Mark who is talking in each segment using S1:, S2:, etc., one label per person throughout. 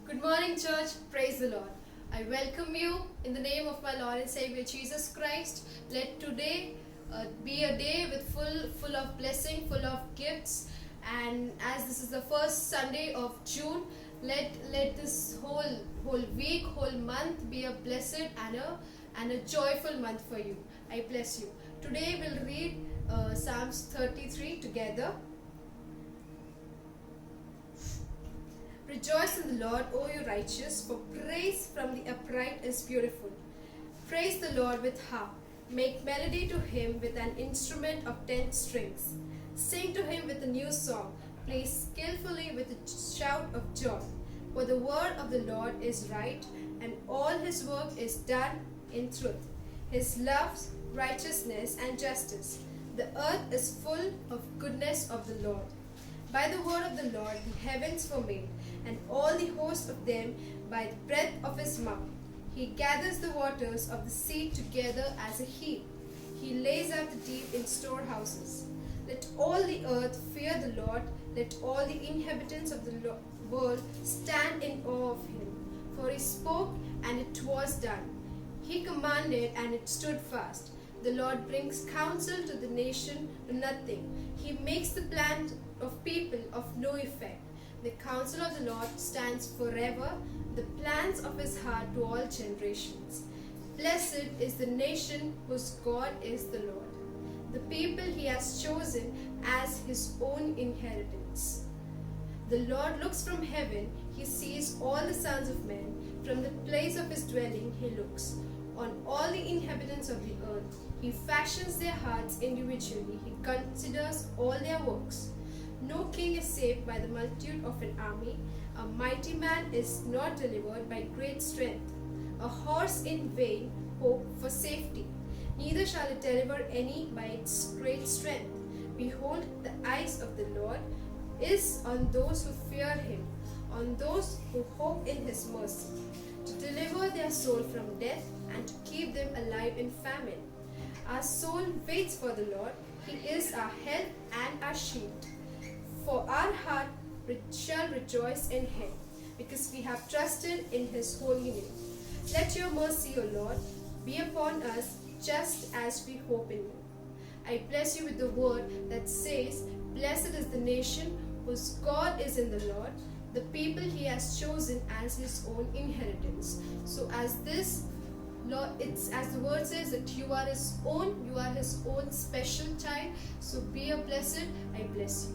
S1: Good morning, church. Praise the Lord. I welcome you in the name of my Lord and Savior Jesus Christ. Let today be a day with full of blessing, full of gifts. And as this is the first Sunday of June, let this whole week, whole month be a blessed and a joyful month for you. I bless you. Today we'll read Psalms 33 together. Rejoice in the Lord, O you righteous, for praise from the upright is beautiful. Praise the Lord with harp. Make melody to him with an instrument of 10 strings. Sing to him with a new song. Play skillfully with a shout of joy. For the word of the Lord is right, and all his work is done in truth. His loves, righteousness, and justice. The earth is full of goodness of the Lord. By the word of the Lord the heavens were made, and all the host of them by the breath of his mouth. He gathers the waters of the sea together as a heap. He lays out the deep in storehouses. Let all the earth fear the Lord. Let all the inhabitants of the world stand in awe of him. For he spoke, and it was done. He commanded, and it stood fast. The Lord brings counsel to the nation to nothing. He makes the plan of people of no effect. The counsel of the Lord stands forever, the plans of his heart to all generations. Blessed is the nation whose God is the Lord, the people he has chosen as his own inheritance. The Lord looks from heaven, he sees all the sons of men. From the place of his dwelling he looks on all the inhabitants of the earth. He fashions their hearts individually, he considers all their works. No king is saved by the multitude of an army. A mighty man is not delivered by great strength. A horse in vain hope for safety. Neither shall it deliver any by its great strength. Behold, the eyes of the Lord is on those who fear him, on those who hope in his mercy, to deliver their soul from death and to keep them alive in famine. Our soul waits for the Lord. He is our help and our shield. For our heart shall rejoice in him, because we have trusted in his holy name. Let your mercy, O Lord, be upon us, just as we hope in you. I bless you with the word that says, Blessed is the nation whose God is in the Lord, the people he has chosen as his own inheritance. So as the word says that you are his own special child. So be a blessed. I bless you.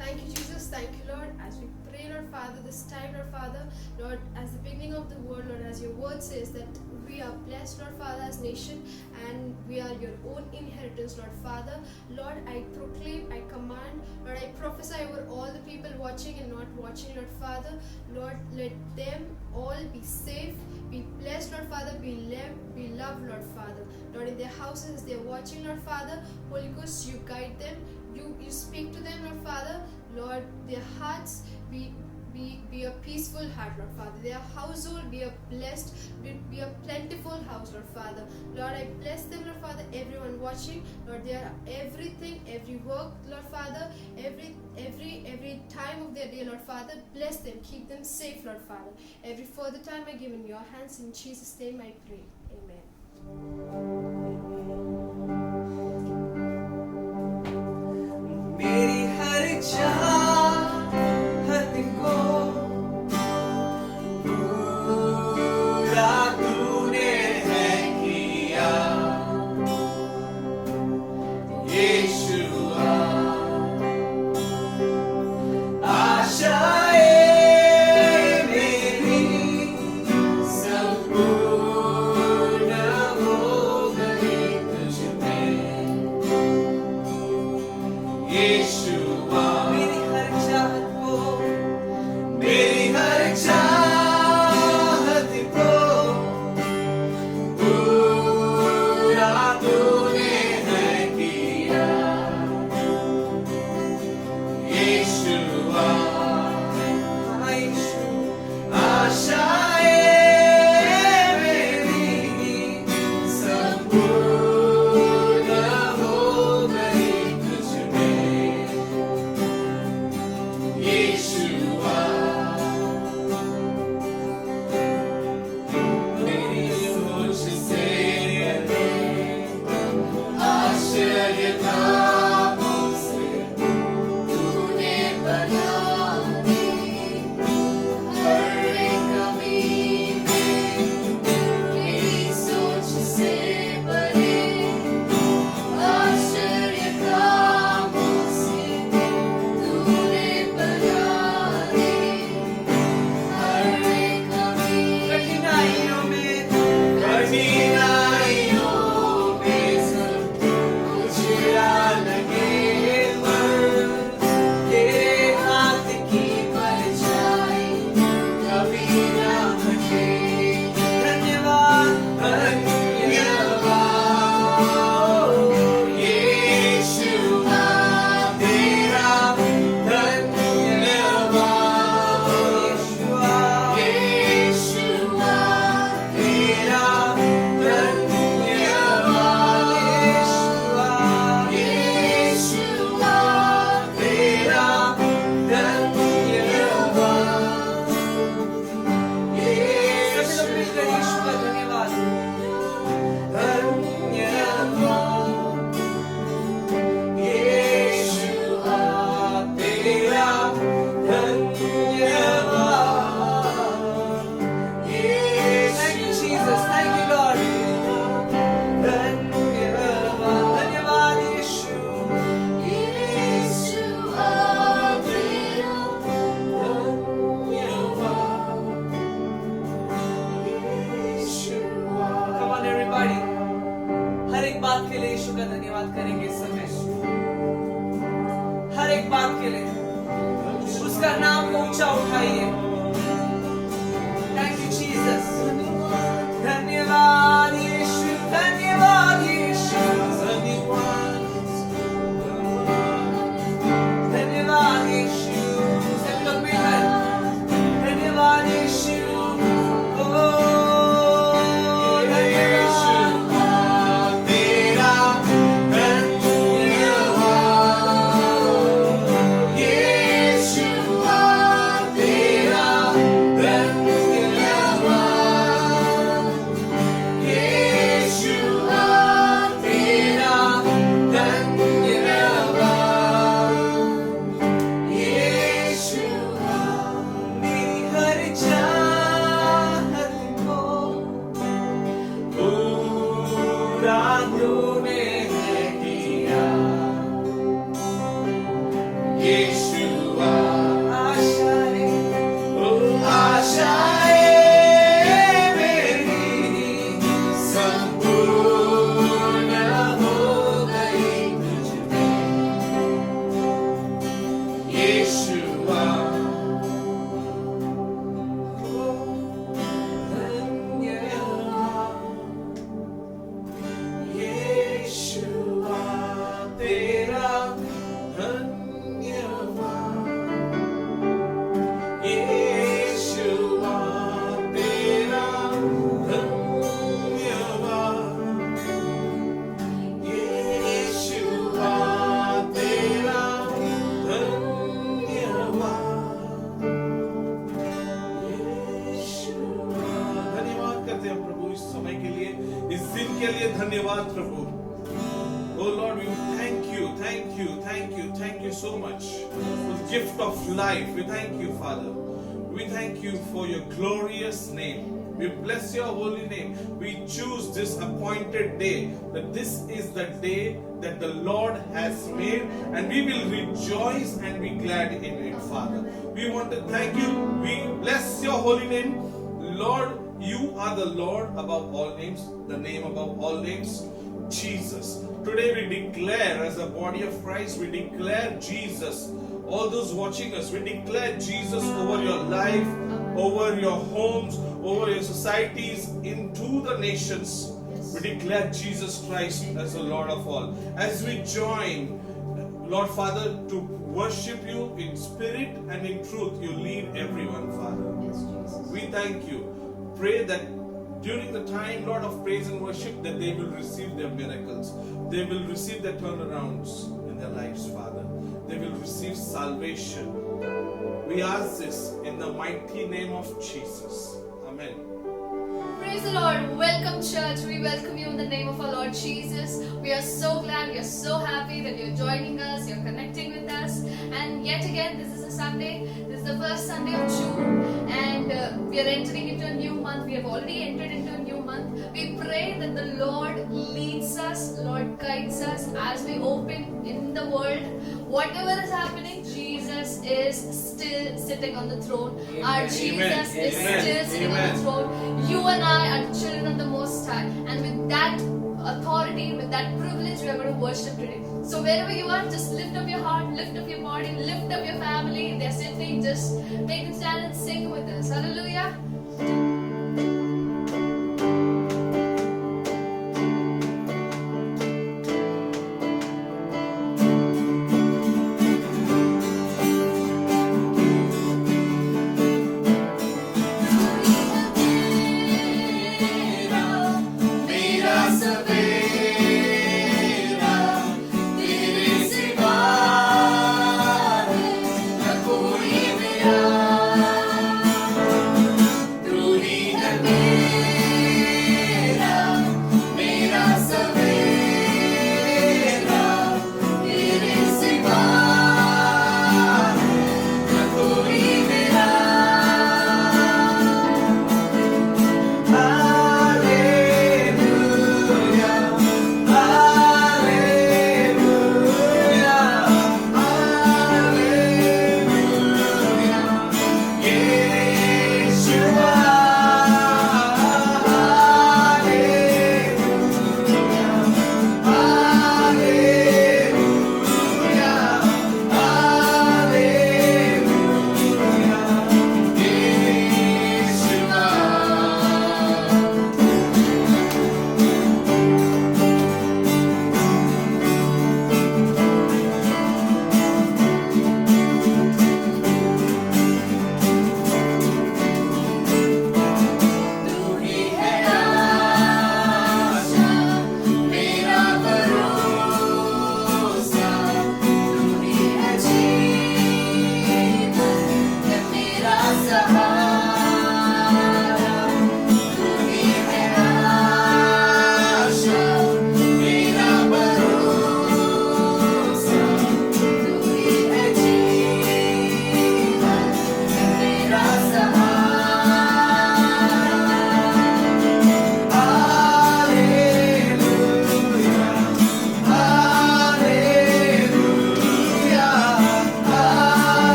S1: Thank you, Jesus. Thank you, Lord. As we pray, Lord Father, this time, Lord Father, Lord, as the beginning of the word, Lord, as your word says that we are blessed, Lord Father, as nation, and we are your own inheritance, Lord Father. Lord, I proclaim, I command, Lord, I prophesy over all the people watching and not watching, Lord Father. Lord, let them all be safe, be blessed, Lord Father, be loved, Lord Father. Lord, in their houses, they are watching, Lord Father. Holy Ghost, you guide them. You speak to them, Lord Father. Lord, their hearts be a peaceful heart, Lord Father. Their household be a blessed, be a plentiful house, Lord Father. Lord, I bless them, Lord Father. Everyone watching, Lord, their everything, every work, Lord Father, every time of their day, Lord Father, bless them, keep them safe, Lord Father. Every further time I give in your hands, in Jesus' name I pray. Amen.
S2: मेरी हर चाहत को पूरा तूने है किया यीशुआ आशाएं मेरी संपूर्ण हो गई तुझ में यीशुआ मेरी हर चाहत को पूरा तूने है किया यीशुआ आशाएं मेरी संपूर्ण हो गई तुझ में यीशुआ
S3: का धन्यवाद करेंगे इस समय, हर एक बात के लिए उसका नाम को ऊंचा उठाइए। थैंक यू जीसस, धन्यवाद यीशु, धन्यवाद यीशु, धन्यवाद यीशु। सभी लोग मिलकर धन्यवाद यीशु, ओ
S2: धन्यवाद प्रभु। Oh Lord, we thank you so much for the gift of life. We thank you, Father. We thank you for your glorious name. We bless your holy name. We choose this appointed day, that this is the day that the Lord has made, and we will rejoice and be glad in it, Father. We want to thank you. We bless your holy name. Lord, you are the Lord above all names, the name above all names, Jesus. Today we declare, as a body of Christ, we declare Jesus. All those watching us, we declare Jesus over your life, over your homes, over your societies, into the nations. We declare Jesus Christ as the Lord of all. As we join, Lord Father, to worship you in spirit and in truth, you lead everyone, Father. We thank you. Pray that during the time, Lord, of praise and worship, that they will receive their miracles. They will receive their turnarounds in their lives, Father. They will receive salvation. We ask this in the mighty name of Jesus. Amen.
S4: Praise the Lord. Welcome, church. We welcome you in the name of our Lord Jesus. We are so glad, we are so happy that you're joining us, you're connecting with us. And yet again, this is a Sunday. This is the first Sunday of June. And we are entering into a new month. We have already entered into a new month. We pray that the Lord leads us, Lord guides us as we open in the world. Whatever is happening, Jesus is still sitting on the throne.
S3: Amen.
S4: Our Jesus is
S2: Amen.
S4: still sitting
S2: Amen.
S4: on the throne. You and I are children of the Most High. And with that authority, with that privilege, we are going to worship today. So wherever you are, just lift up your heart, lift up your body, lift up your family. If they're sitting, just make them stand and sing with us. Hallelujah.
S2: Through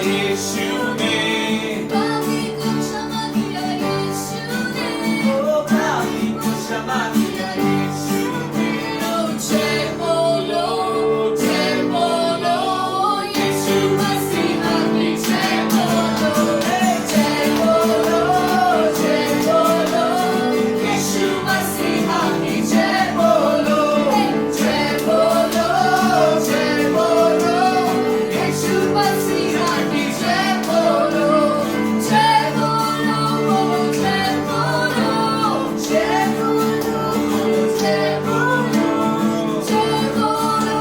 S2: यीशु ने
S4: पापी को क्षमा किया यीशु ने
S3: ओ पापी को क्षमा किया यीशु ने
S4: जय बोलो यीशु मसीहा की जय बोलो जय बोलो यीशु मसीहा की जय बोलो जय बोलो यीशु मसीहा की जय बोलो जय बोलो जय बोलो जय बोलो जय बोलो जय बोलो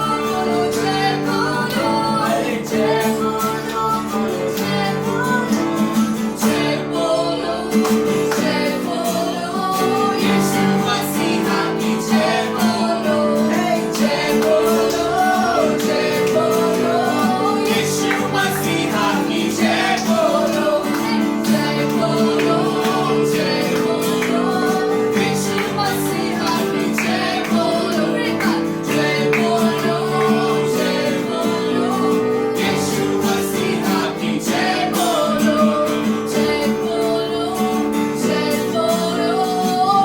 S4: जय बोलो जय बोलो यीशु मसीहा की जय बोलो जय बोलो यीशु मसीहा की जय बोलो जय बोलो यीशु मसीहा की जय बोलो जय बोलो यीशु मसीहा की जय बोलो जय बोलो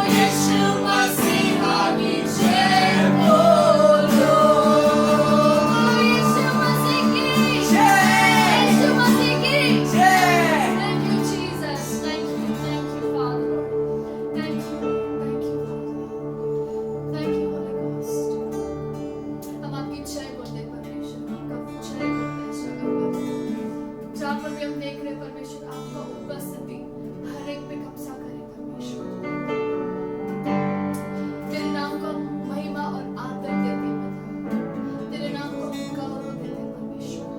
S4: यीशु मसीहा की जय बोलो यीशु मसीह की जय यीशु मसीह की
S3: जय
S4: Thank you, Jesus. Thank you, Father. Thank you, Father. Thank you, Holy Ghost. हम आपकी जय बोलते हैं परमेश्वर, आपका जय बोलते हैं इस जगह पर। जहाँ पर भी हम देख रहे हैं परमेश्वर, आपका उपस्थिति हर एक पे कब्जा करे परमेश्वर। तेरे नाम को हम महिमा और आदर देते हैं पिता। तेरे नाम को हम गौरव देते हैं परमेश्वर।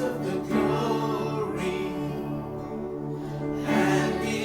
S2: of the glory and the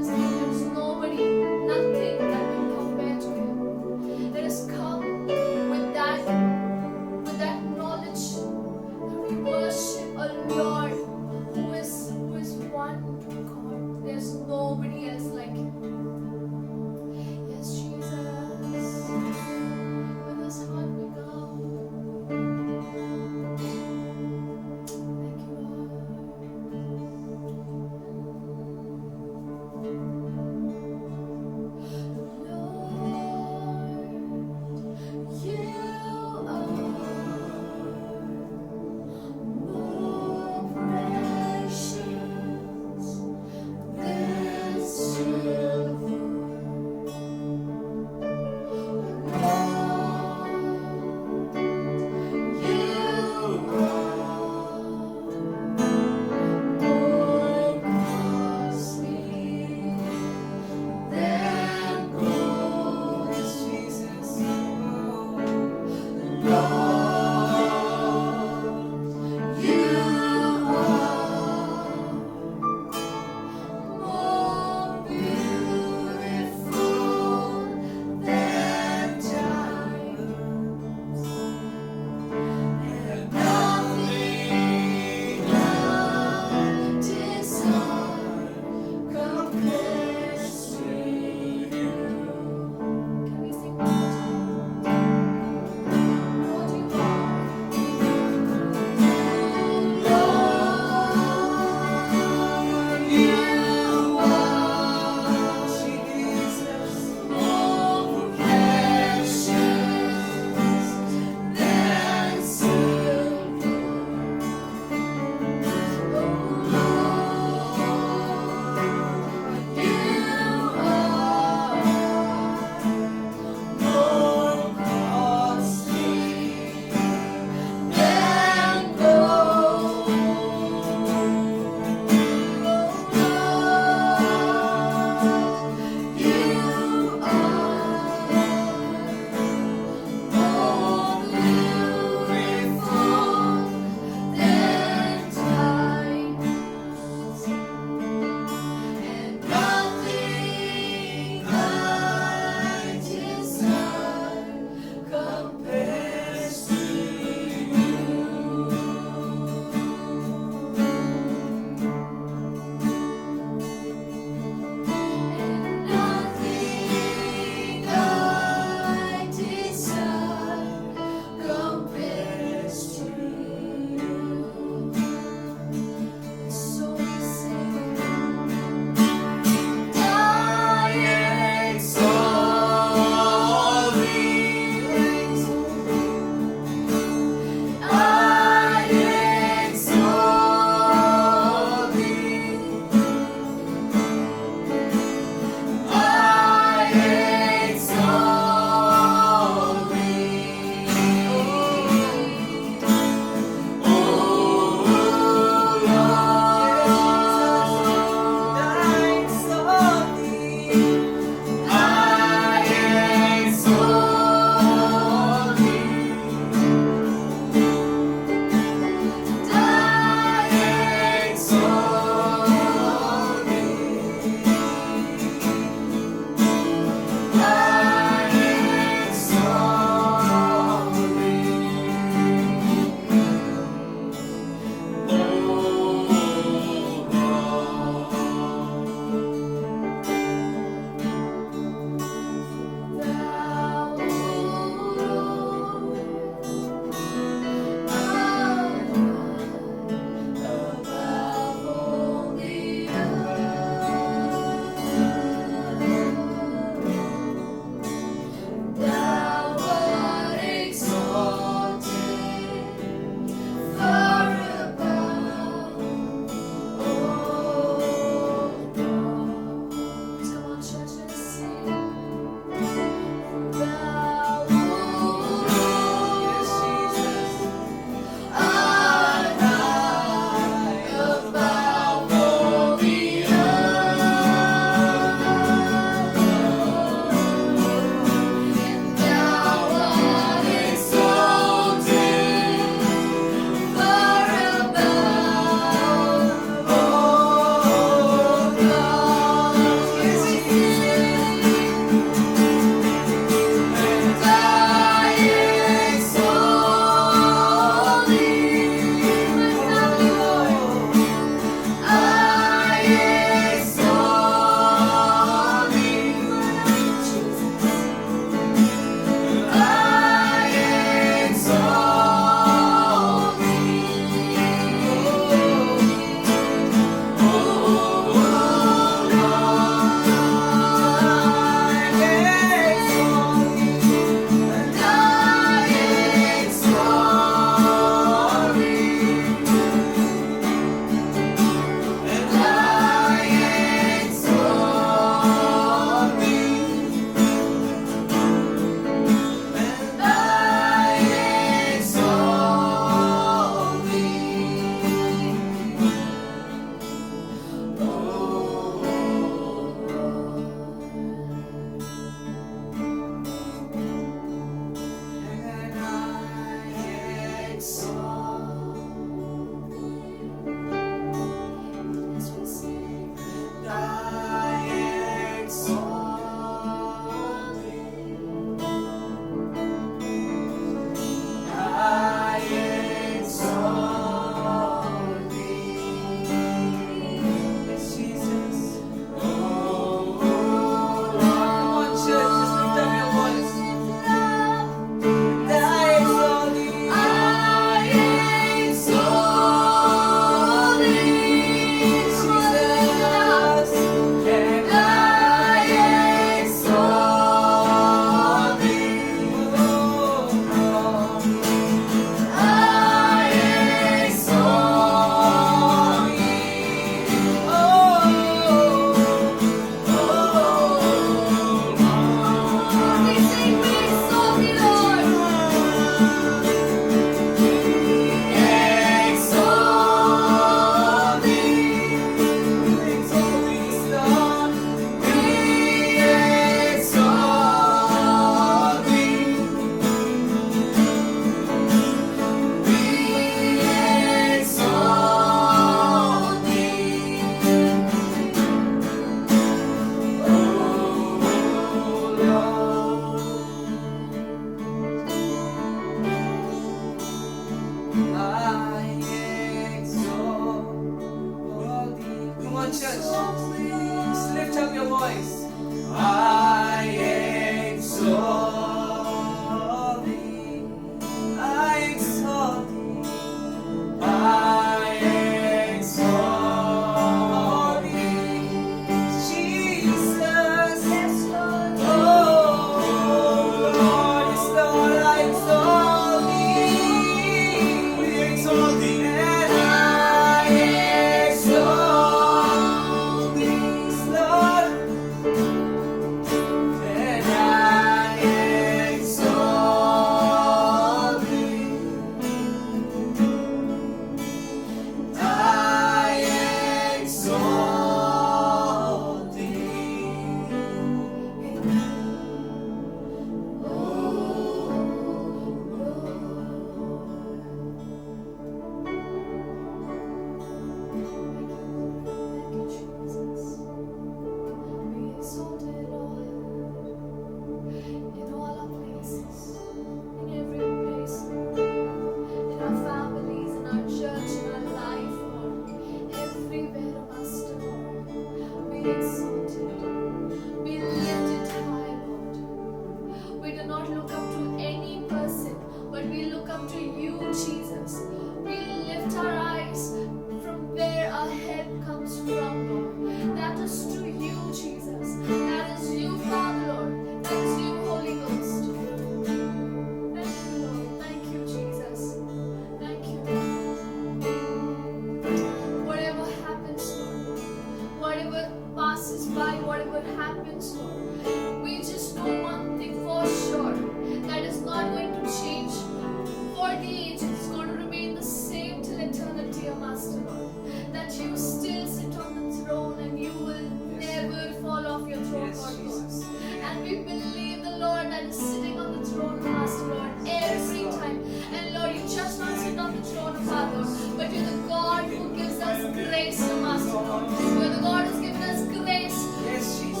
S4: Lord, every time. And Lord, you just not sit on the throne of our Lord, but you're the God who gives us grace to master, Lord. You're the God who's given us grace.
S3: Yes, Jesus.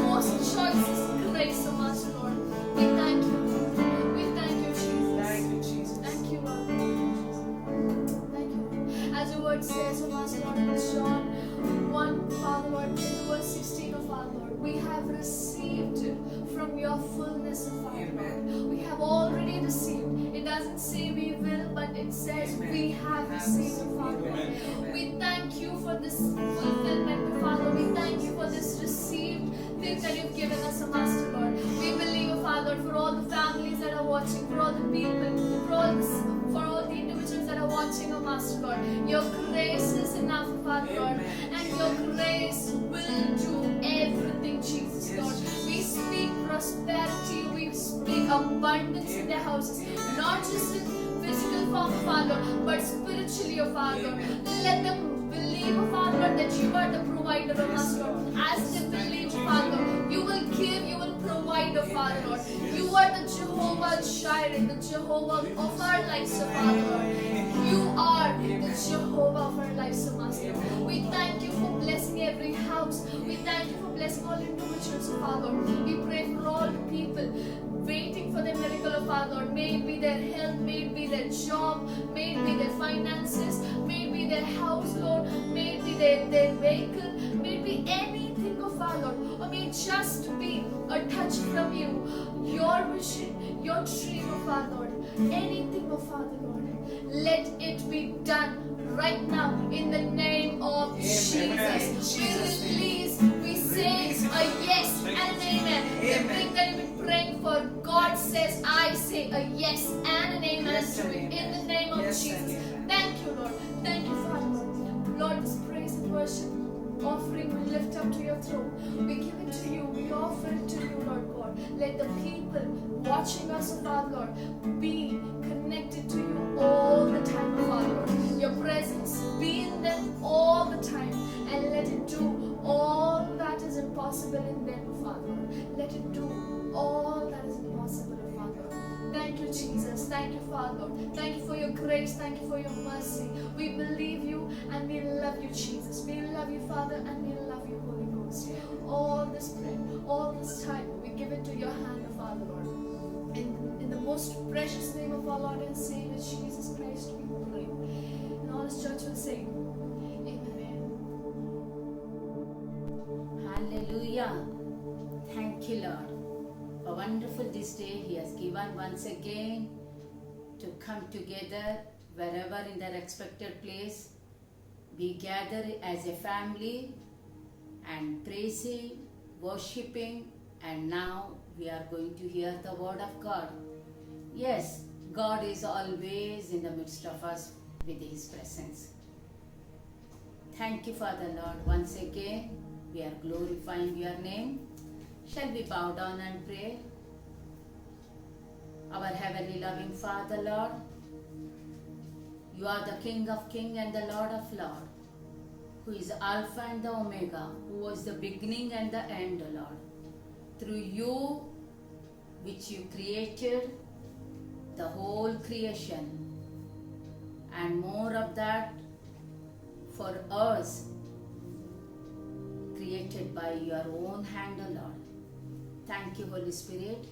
S4: Most choices grace to master, Lord. We thank you. We thank you, Jesus.
S3: Thank you, Jesus.
S4: Thank you, Lord. Thank you, Lord. As your word says, O Master Lord, in John 1, Father Lord, in verse 16 of our Lord, we have received from your fullness of Father Lord. We have already received. It doesn't say we will, but it says we have received, Father Lord.
S3: Amen.
S4: We thank you for this fulfillment, Father. We thank you for this received thing that you've given us, O Master Lord. We believe, Father, for all the families that are watching, for all the people, for all the individuals that are watching, O Master Lord. Your grace is enough, Father Lord, and your grace will do everything, Jesus Lord. We speak prosperity, we speak abundance in their houses, not just in physical form, Father, but spiritually, O Father. Let them believe, O Father, that you are the provider of us, Lord. As they believe, Father, you will give, you will provide, O Father, Lord. You are the Jehovah Jireh, the Jehovah of our lives, O Father, Lord. You are the Jehovah of our lives, O Master. We thank you for blessing every house. We thank you for blessing all individuals, O Father. We pray for all the people waiting for their miracle, O Father Lord. May it be their health, may it be their job, may it be their finances, may it be their house, Lord, may it be their vehicle, may it be anything, O Father Lord, or may it just be a touch from you, your vision, your dream, O Father Lord, anything, O Father Lord. Let it be done right now in the name of Jesus. We release, we say a yes and an amen. The thing that you've been praying for, God says, I say a yes and an amen to it in the name of Jesus. Thank you, Lord. Thank you, Father. Lord, this praise and worship offering we lift up to your throne. We give it to you. We offer it to you, Lord God. Let the people watching us, O Father Lord, be connected to you all the time, O Father Lord. Your presence be in them all the time, and let it do all that is impossible in them, O Father Lord. Let it do all that is impossible, O Father Lord. Thank you, Jesus. Thank you, Father Lord. Thank you for your grace. Thank you for your mercy. We believe you and we love you, Jesus. We love you, Father, and we love you, Holy Ghost. All this prayer, all this time, we give it to your hand, O Father Lord. In the most precious name of our Lord and Savior, Jesus Christ, we pray. And all His church will say, Amen.
S5: Hallelujah. Thank you, Lord. For wonderful this day He has given once again to come together wherever in their expected place. We gather as a family and praising, worshipping, and now we are going to hear the word of God. Yes, God is always in the midst of us with His presence. Thank you, Father Lord. Once again, we are glorifying your name. Shall we bow down and pray? Our heavenly loving Father, Lord, you are the King of Kings and the Lord of Lords, who is Alpha and the Omega, who was the beginning and the end, Lord. Through you, which you created, the whole creation, and more of that for us, created by your own hand, Lord. Thank you, Holy Spirit.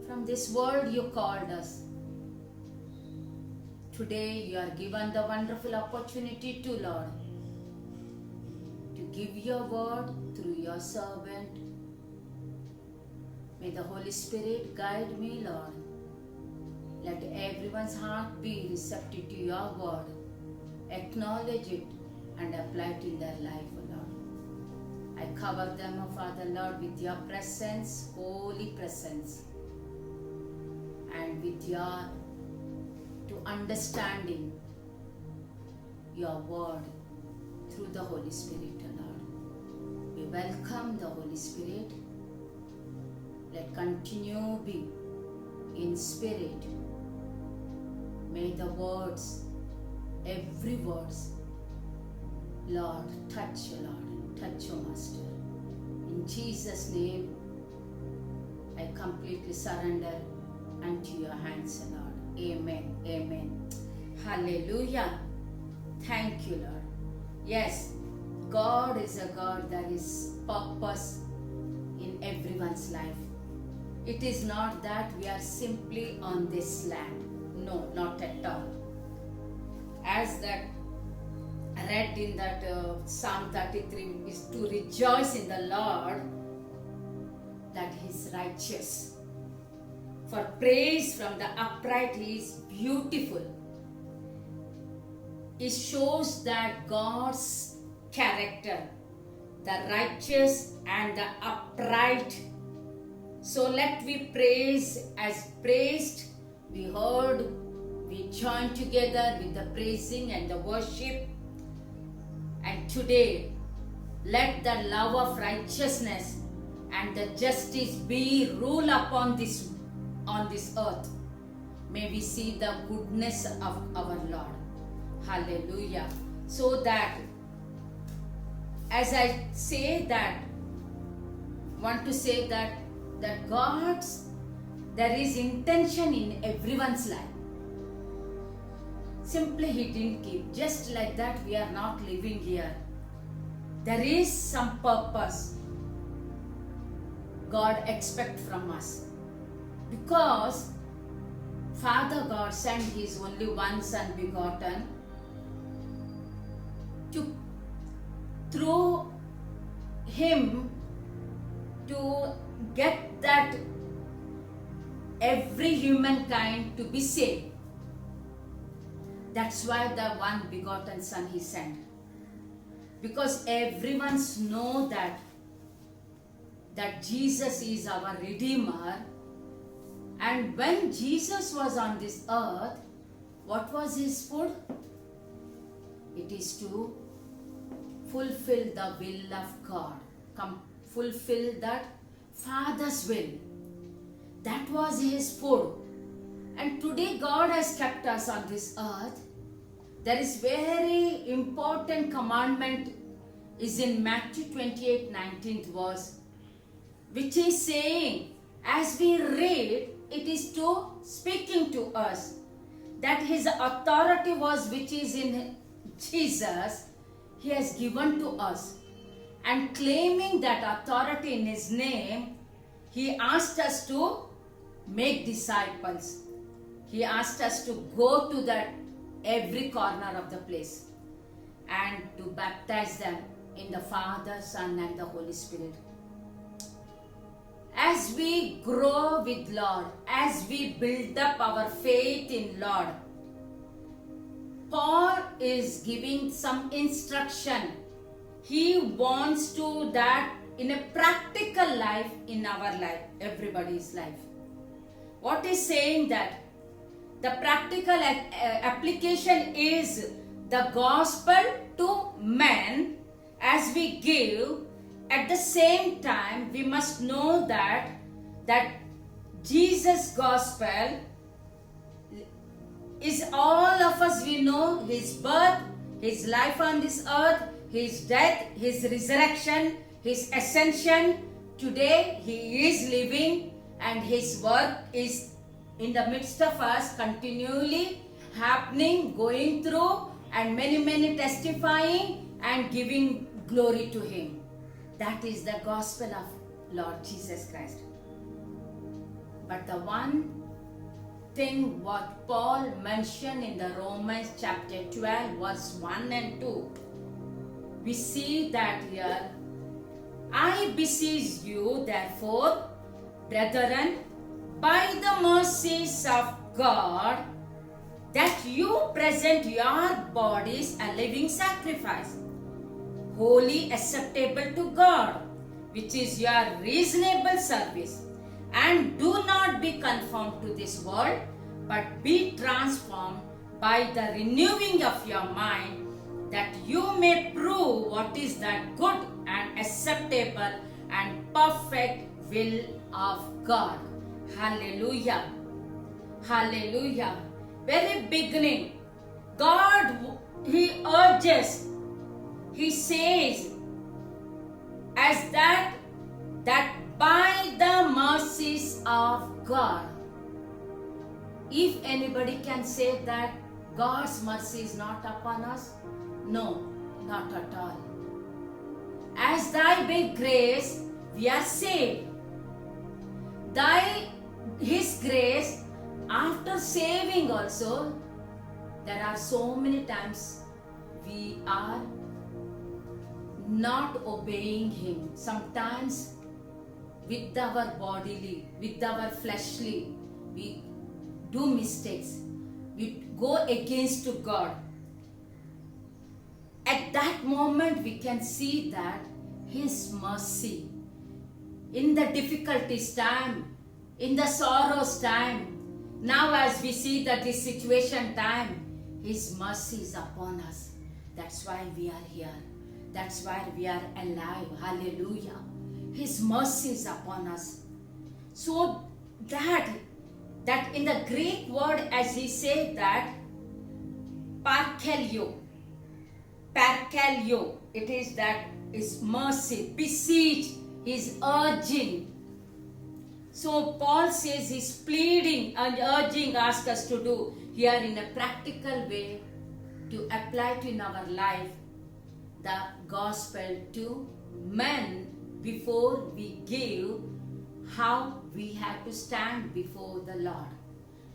S5: From this world you called us. Today you are given the wonderful opportunity to, Lord, to give your word through your servant. May the Holy Spirit guide me, Lord. Let everyone's heart be receptive to your word. Acknowledge it and apply it in their life, O Lord. I cover them, O Father Lord, with your presence, holy presence, and with your to understanding your word through the Holy Spirit, O Lord. We welcome the Holy Spirit. Let continue be in spirit. May the words, every words, Lord, touch, Lord, touch, O Master. In Jesus' name, I completely surrender unto your hands, Lord. Amen. Amen. Hallelujah. Thank you, Lord. Yes, God is a God that is purpose in everyone's life. It is not that we are simply on this land. No, not at all. As that read in that Psalm 33 is to rejoice in the Lord that He is righteous. For praise from the upright He is beautiful. It shows that God's character, the righteous and the upright. So let we praise as praised. We heard, we joined together with the praising and the worship. And today, let the love of righteousness and the justice be rule upon on this earth. May we see the goodness of our Lord. Hallelujah. So that, as I say that, want to say that there is intention in everyone's life. Simply He didn't keep. Just like that, we are not living here. There is some purpose God expects from us. Because Father God sent His only one Son begotten to, through Him, to get that every humankind to be saved. That's why the one begotten Son He sent. Because everyone knows that Jesus is our Redeemer. And when Jesus was on this earth, what was His food? It is to fulfill the will of God. Fulfill that Father's will. That was His food. And today God has kept us on this earth. There is very important commandment is in Matthew 28, 19th verse, which is saying, as we read, it is to speaking to us that His authority was which is in Jesus, He has given to us. And claiming that authority in His name, He asked us to make disciples. He asked us to go to that every corner of the place and to baptize them in the Father, Son and the Holy Spirit. As we grow with Lord, as we build up our faith in Lord, Paul is giving some instruction. He wants to that in a practical life in our life, everybody's life. What is saying that? The practical application is the gospel to men as we give. At the same time, we must know that Jesus' gospel is all of us, we know His birth, His life on this earth, His death, His resurrection, His ascension. Today He is living and His work is in the midst of us continually happening, going through, and many testifying and giving glory to Him. That is the gospel of Lord Jesus Christ. But the one thing what Paul mentioned in the Romans chapter 12 verse 1 and 2, we see that here, I beseech you therefore, brethren, by the mercies of God, that you present your bodies a living sacrifice, holy, acceptable to God, which is your reasonable service. And do not be conformed to this world, but be transformed by the renewing of your mind, that you may prove what is that good and acceptable and perfect will of God. Hallelujah. Hallelujah. Very beginning, God, He urges, He says, as that by the mercies mercies of God. If anybody can say that God's mercy is not upon us, no, not at all. As thy big grace, we are saved. His grace, after saving also, there are so many times we are not obeying Him. Sometimes with our bodily, with our fleshly, we do mistakes. We go against to God. At that moment we can see that His mercy. In the difficulties time, in the sorrows time, now as we see that this situation time, His mercy is upon us. That's why we are here. That's why we are alive. Hallelujah. His mercy is upon us. So that in the Greek word, as he said that, parkalio, it is that is mercy, beseech, he's urging. So Paul says he's pleading and urging us to do here in a practical way to apply to in our life the gospel to men before we give, how we have to stand before the Lord.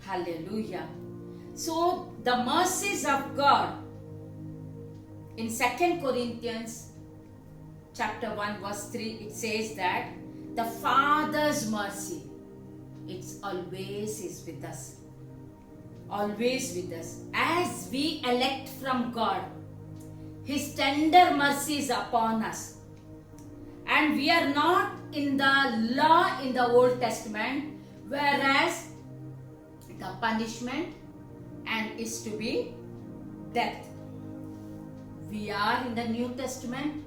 S5: Hallelujah. So the mercies of God in 2 Corinthians chapter 1 verse 3, it says that the Father's mercy, it's always is with us. Always with us. As we elect from God, His tender mercy is upon us. And we are not in the law in the Old Testament, whereas the punishment and is to be death. We are in the New Testament,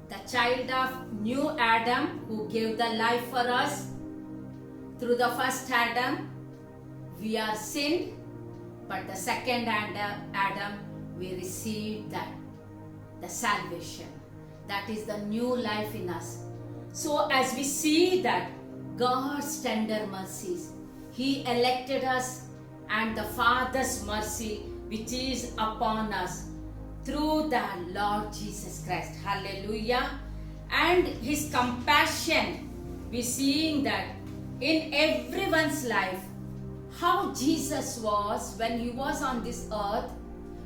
S5: the child of new Adam who gave the life for us. Through the first Adam, we are sinned, but the second Adam, we received that, the salvation. That is the new life in us. So as we see that God's tender mercies, He elected us, and the Father's mercy which is upon us through the Lord Jesus Christ. Hallelujah. And His compassion, we seeing that in everyone's life, how Jesus was when He was on this earth,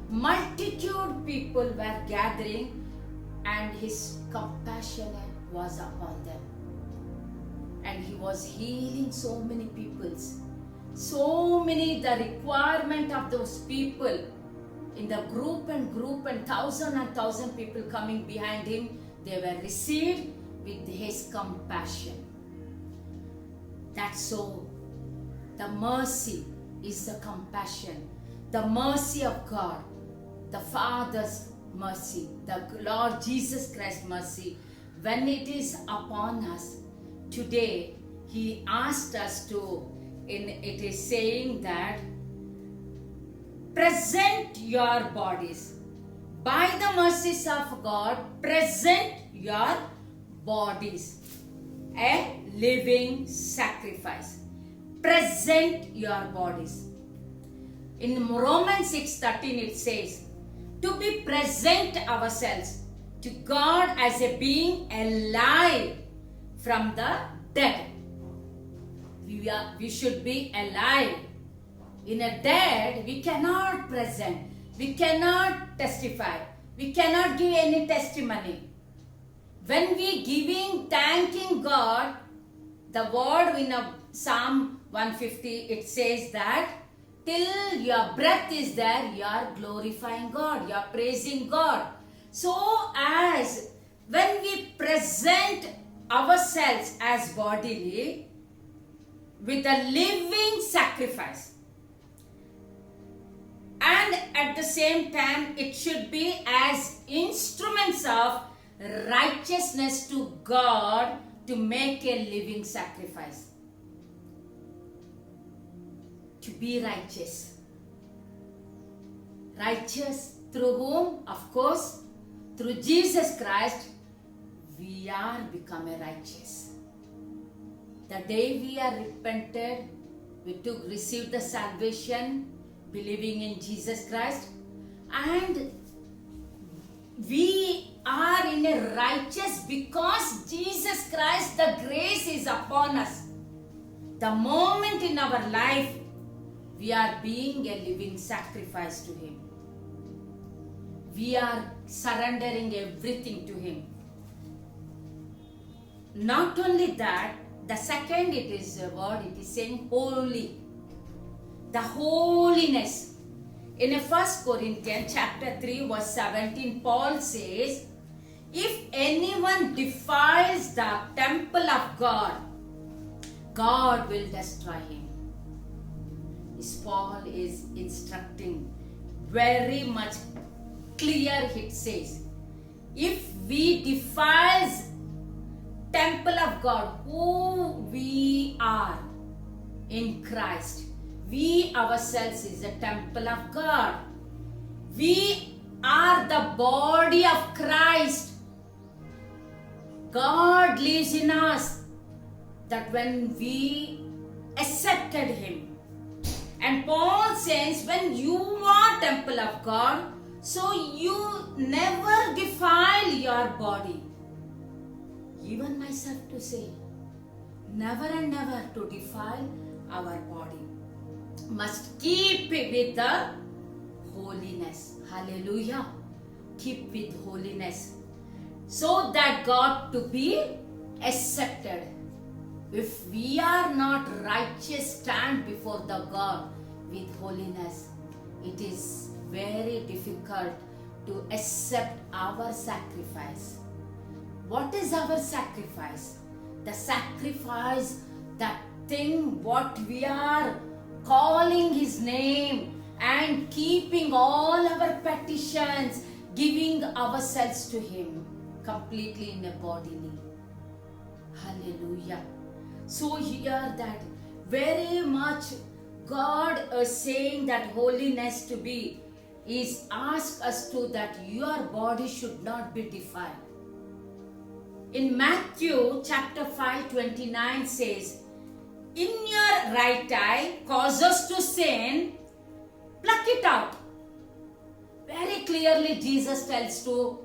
S5: multitude people were gathering and His compassion was upon them. And He was healing so many peoples. So many, the requirement of those people in the group and thousand people coming behind Him, they were received with His compassion. That's so. The mercy is the compassion. The mercy of God, the Father's mercy, the Lord Jesus Christ's mercy, when it is upon us today, He asked us to, it is saying that present your bodies. By the mercies of God, present your bodies a living sacrifice. Present your bodies. In Romans 6:13 it says, to be present ourselves to God as a being alive from the dead. We should be alive. In a dead, we cannot present. We cannot testify. We cannot give any testimony. When we giving, thanking God, the word in Psalm 150, it says that till your breath is there, you are glorifying God, you are praising God. So as when we present ourselves as bodily with a living sacrifice, and at the same time it should be as instruments of righteousness to God to make a living sacrifice. To be righteous. Righteous through whom? Of course, through Jesus Christ, we are become a righteous. The day we are repented, we took received the salvation, believing in Jesus Christ, and we are in a righteous because Jesus Christ, the grace is upon us. The moment in our life we are being a living sacrifice to Him. We are surrendering everything to Him. Not only that, the second it is a word, it is saying holy. The holiness. In 1 Corinthians chapter 3 verse 17, Paul says, if anyone defiles the temple of God, God will destroy him. This Paul is instructing very much clear. It says, if we defiles temple of God, who we are in Christ, we ourselves is a temple of God. We are the body of Christ. God lives in us. That when we accepted Him, and Paul says, when you are temple of God, so you never defile your body. Even myself to say, never and never to defile our body. Must keep it with the holiness. Hallelujah. Keep with holiness. So that God to be accepted. If we are not righteous, stand before the God with holiness, it is very difficult to accept our sacrifice. What is our sacrifice? The sacrifice, that thing what we are calling His name and keeping all our petitions, giving ourselves to Him completely in a bodily. Hallelujah. So here that very much God is saying that holiness to be is ask us to that your body should not be defiled. In Matthew chapter 5:29 says, in your right eye causes to sin, pluck it out. Very clearly Jesus tells to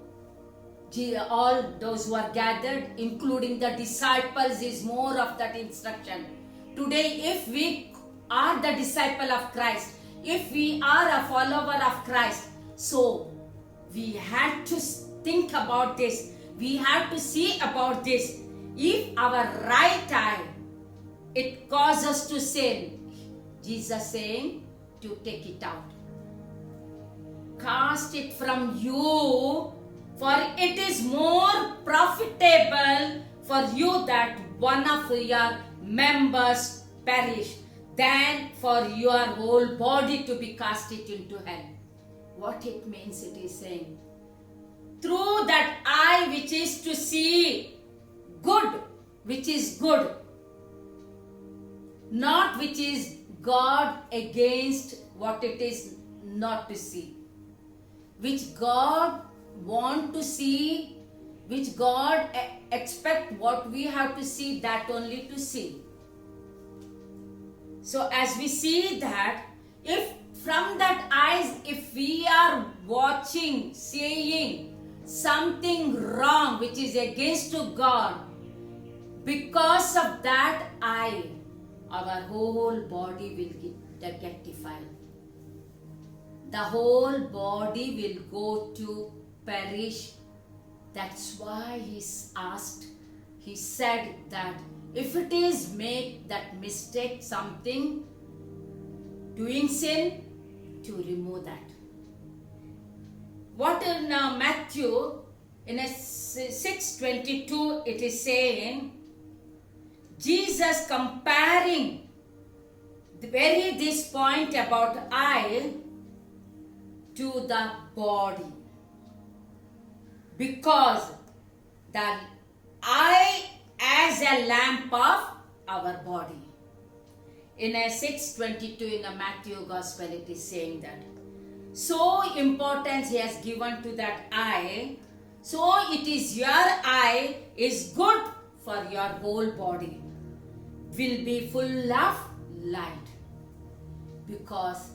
S5: all those who are gathered, including the disciples, is more of that instruction. Today, if we are the disciple of Christ, if we are a follower of Christ, so we have to think about this. We have to see about this. If our right eye, it causes to sin, Jesus saying to take it out. Cast it from you, for it is more profitable for you that one of your members perish than for your whole body to be casted into hell. What it means, it is saying, through that eye which is to see good, which is good, not which is God against what it is not to see, which God want to see, which God expect what we have to see, that only to see. So as we see that, if from that eyes, if we are watching, seeing something wrong which is against to God, because of that eye, our whole body will get defiled. The whole body will go to perish. That's why He's asked, He said that if it is make that mistake, something, doing sin, to remove that. What in Matthew, in 6:22, it is saying, Jesus comparing this point about eye to the body, because the eye as a lamp of our body. In 6:22 in the Matthew Gospel, it is saying that so importance He has given to that eye, so it is your eye is good for your whole body. will be full of light, because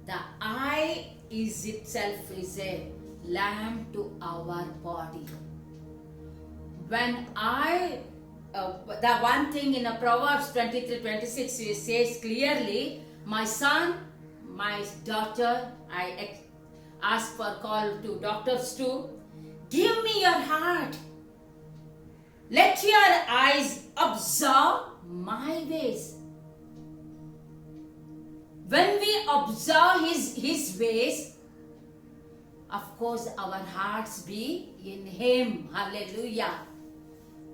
S5: the eye is itself is a lamp to our body. When the one thing in Proverbs 23:26 it says clearly, my son, my daughter, I ask for call to doctors too, give me your heart. Let your eyes observe my ways. When we observe his ways, of course our hearts be in him. Hallelujah.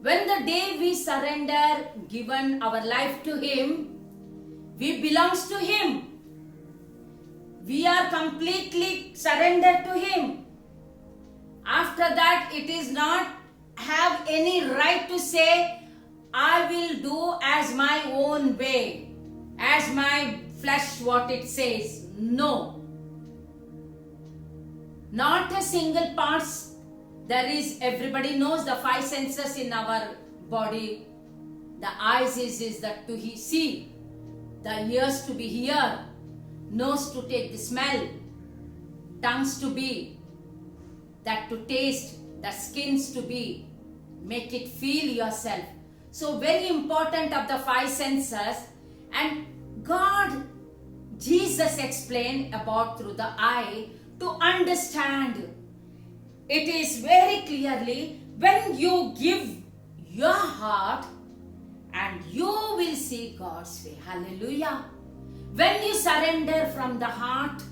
S5: When the day we surrender, given our life to him, we belongs to him. We are completely surrendered to him. After that, it is not have any right to say, I will do as my own way, as my flesh what it says. No. Not a single parts. There is, everybody knows the five senses in our body. The eyes is that to see, the ears to be hear, nose to take the smell, tongues to be that to taste, the skins to be make it feel yourself. So very important of the five senses. And God, Jesus explained about through the eye to understand. It is very clearly when you give your heart and you will see God's way. Hallelujah. When you surrender from the heart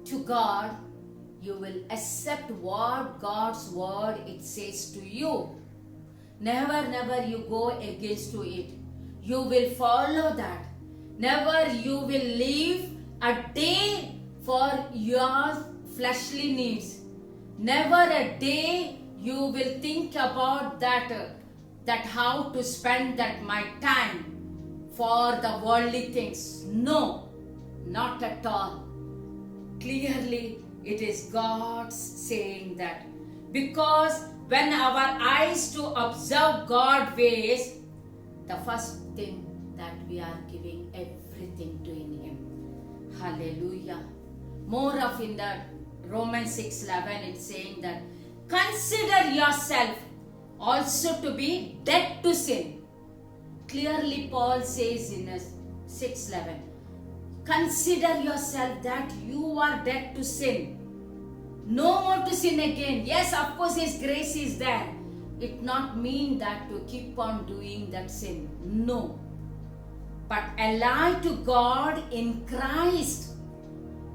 S5: to God, you will accept what God's word it says to you. Never you go against to it. You will follow that. Never you will live a day for your fleshly needs. Never a day you will think about that how to spend that my time for the worldly things. No, not at all. Clearly, it is God's saying that. Because when our eyes to observe God's ways, the first thing that we are giving everything to in Him. Hallelujah. More of in the Romans 6:11 it's saying that consider yourself also to be dead to sin. Clearly Paul says in 6:11, consider yourself that you are dead to sin. No more to sin again. Yes, of course His grace is there. It not mean that to keep on doing that sin. No. But alive to God in Christ.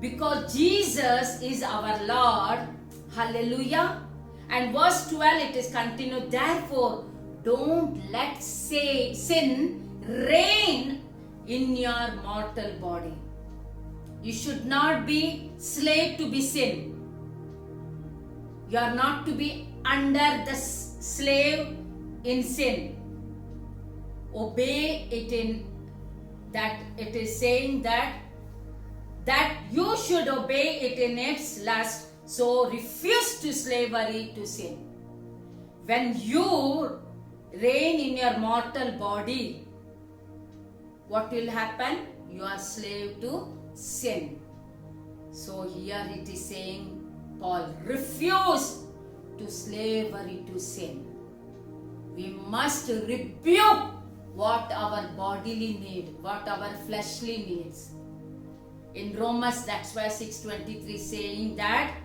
S5: Because Jesus is our Lord. Hallelujah. And verse 12 it is continued. Therefore, don't let sin reign in your mortal body. You should not be slave to be sin. You are not to be under the slave in sin. Obey it in that it is saying that you should obey it in its lust. So refuse to slavery to sin. When you reign in your mortal body, what will happen? You are slave to sin. So here it is saying, Paul, refuse to slavery to sin. We must rebuke what our bodily need, what our fleshly needs. In Romans, that's why 6:23 saying that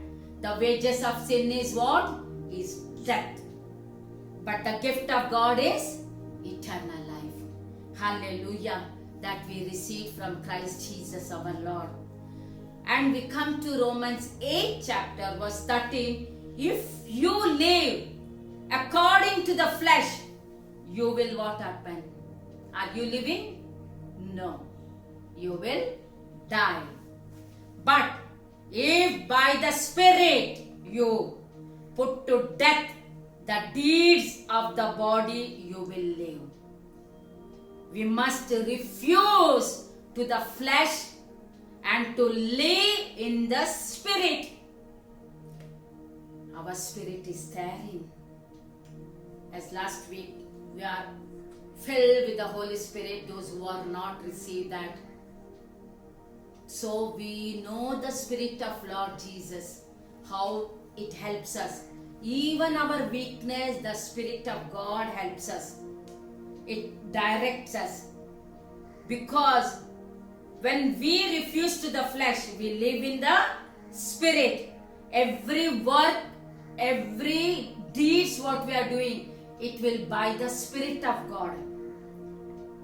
S5: the wages of sin is what? Is death. But the gift of God is eternal life. Hallelujah. That we receive from Christ Jesus our Lord. And we come to Romans 8 chapter verse 13. If you live according to the flesh, you will what happen? Are you living? No. You will die. But if by the Spirit you put to death the deeds of the body, you will live. We must refuse to the flesh and to live in the Spirit. Our spirit is staring. As last week we are filled with with the Holy Spirit, those who are not received that. So we know the Spirit of Lord Jesus, how it helps us. Even our weakness, the Spirit of God helps us. It directs us. Because when we refuse to the flesh, we live in the Spirit. Every work, every deeds what we are doing, it will by the Spirit of God.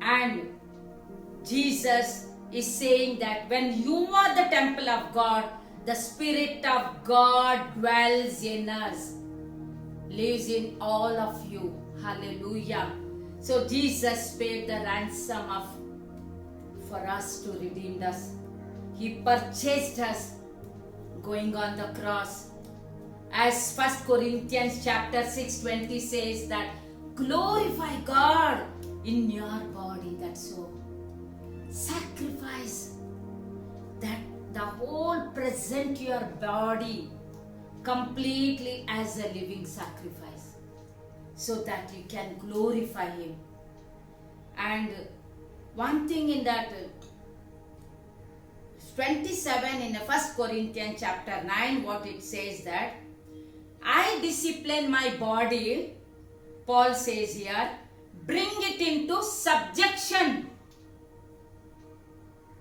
S5: And Jesus is saying that when you are the temple of God, the Spirit of God dwells in us, lives in all of you. Hallelujah. So Jesus paid the ransom for us to redeem us. He purchased us going on the cross. As 1 Corinthians chapter 6:20 says that glorify God in your body. That's so. Sacrifice that the whole present your body completely as a living sacrifice so that you can glorify Him. And one thing in that 27 in 1 Corinthians chapter 9, what it says that I discipline my body, Paul says here, bring it into subjection,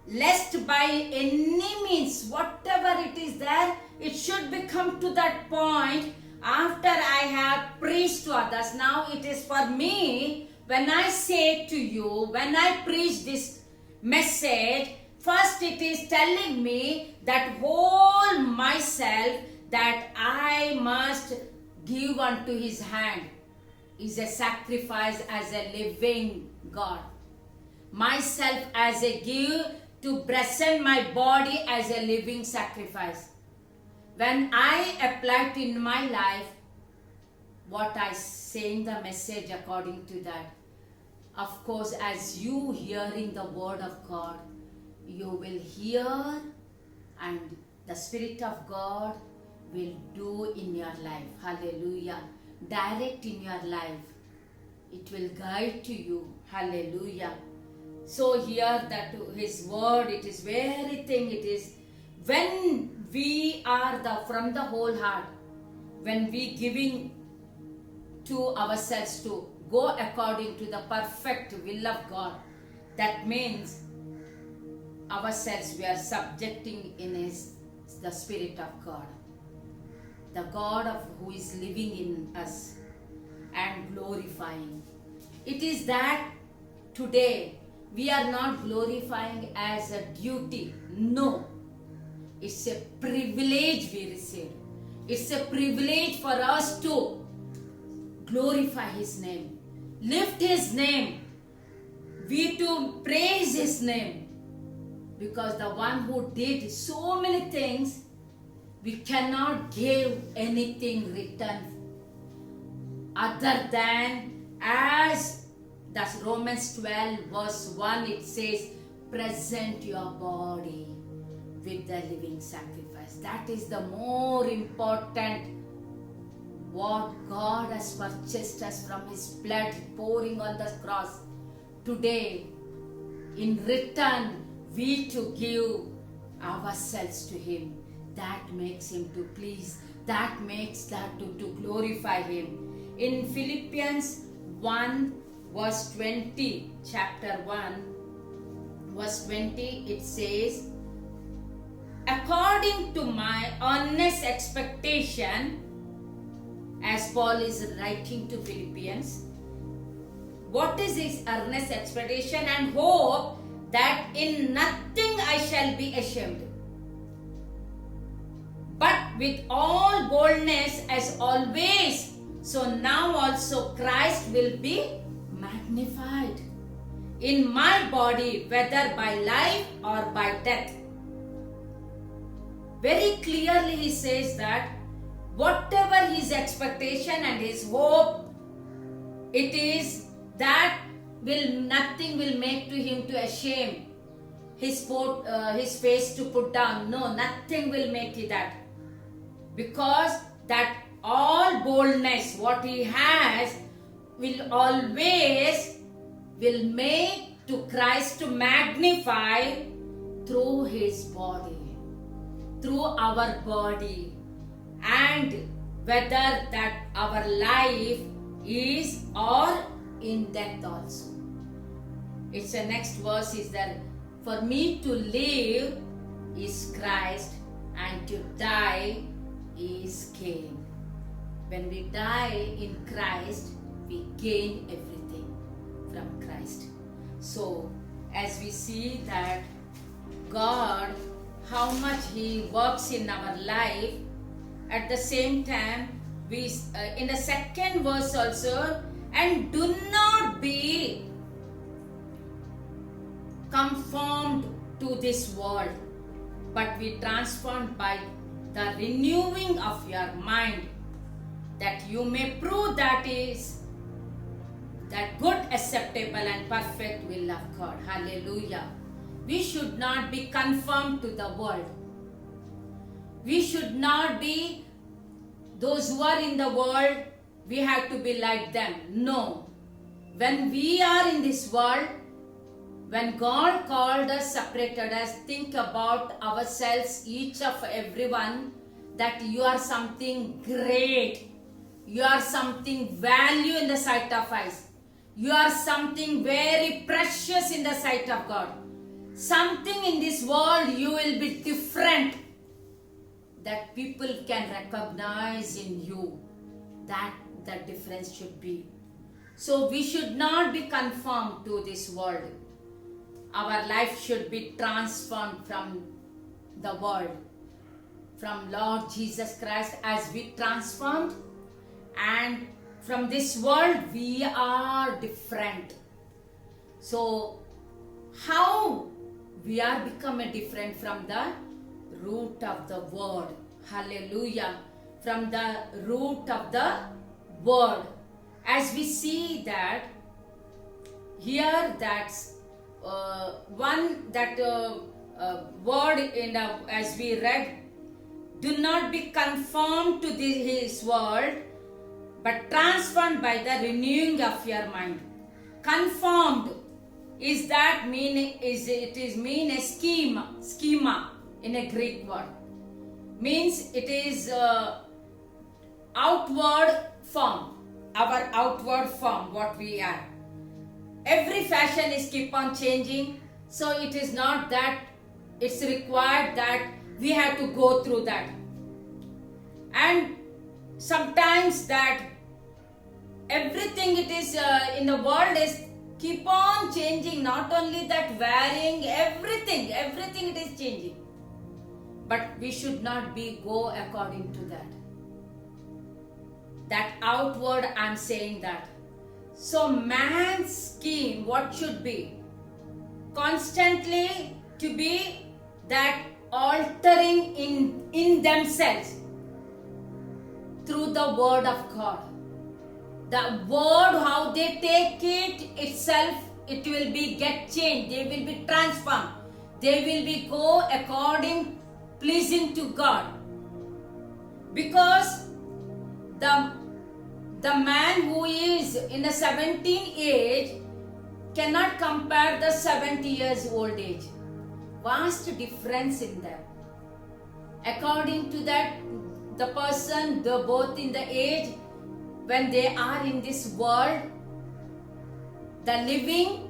S5: lest by any means, whatever it is there, it should become to that point after I have preached to others. Now it is for me, when I say to you, when I preach this message, first it is telling me that whole myself that I must give unto His hand is a sacrifice as a living God. Myself as a give to present my body as a living sacrifice. When I apply it in my life, what I say in the message according to that, of course, as you hearing the word of God, you will hear and the Spirit of God will do in your life. Hallelujah. Direct in your life. It will guide to you. Hallelujah. So here that His word, it is very thing, it is when we are from the whole heart, when we giving to ourselves to go according to the perfect will of God, that means ourselves we are subjecting in the Spirit of God, the God of who is living in us and glorifying. It is that today we are not glorifying as a duty. No. It's a privilege we receive. It's a privilege for us to glorify His name, lift His name, we to praise His name. Because the one who did so many things, we cannot give anything return other than as that's Romans 12 verse 1, it says, present your body with the living sacrifice. That is the more important what God has purchased us from His blood pouring on the cross. Today, in return, we to give ourselves to Him. That makes Him to please. That makes that to glorify Him. In Philippians 1 verse 20, chapter 1, verse 20, it says, according to my earnest expectation, as Paul is writing to Philippians, what is his earnest expectation and hope that in nothing I shall be ashamed, but with all boldness as always, so now also Christ will be magnified in my body, whether by life or by death. Very clearly he says that whatever his expectation and his hope, it is that nothing will make to him to ashame his face to put down. No, nothing will make it that. Because that all boldness what he has will always will make to Christ to magnify through his body, through our body, and whether that our life is or in death also. It's the next verse is that for me to live is Christ and to die is gain. When we die in Christ, we gain everything from Christ. So as we see that God, how much he works in our life, at the same time we in the second verse also, and do not be conformed to this world, but be transformed by the renewing of your mind, that you may prove that is that good, acceptable and perfect will of God. Hallelujah. We should not be conformed to the world. We should not be those who are in the world, we have to be like them. No. When we are in this world, when God called us, separated us, think about ourselves, each of everyone, that you are something great. You are something value in the sight of us. You are something very precious in the sight of God. Something in this world you will be different, that people can recognize in you. That the difference should be. So we should not be conformed to this world. Our life should be transformed from the world, from Lord Jesus Christ as we transformed, and from this world we are different. So how we are becoming different from the root of the word? Hallelujah. From the root of the word, as we see that here, that's one that word in the, as we read, do not be conformed to his world, but transformed by the renewing of your mind. Conformed is that mean is it is mean a schema in a Greek word, means it is outward form, our outward form, what we are. Every fashion is keep on changing, so it is not that it's required that we have to go through that. And sometimes that everything it is in the world is keep on changing, not only that varying, everything it is changing. But we should not be go according to that. That outward, I'm saying that. So man's scheme, what should be? Constantly to be that altering in themselves through the word of God. The word, how they take it itself, it will be get changed. They will be transformed. They will be go according, pleasing to God. Because the man who is in a 17 age cannot compare the 70 years old age. Vast difference in them. According to that, the person, the both in the age, when they are in this world, the living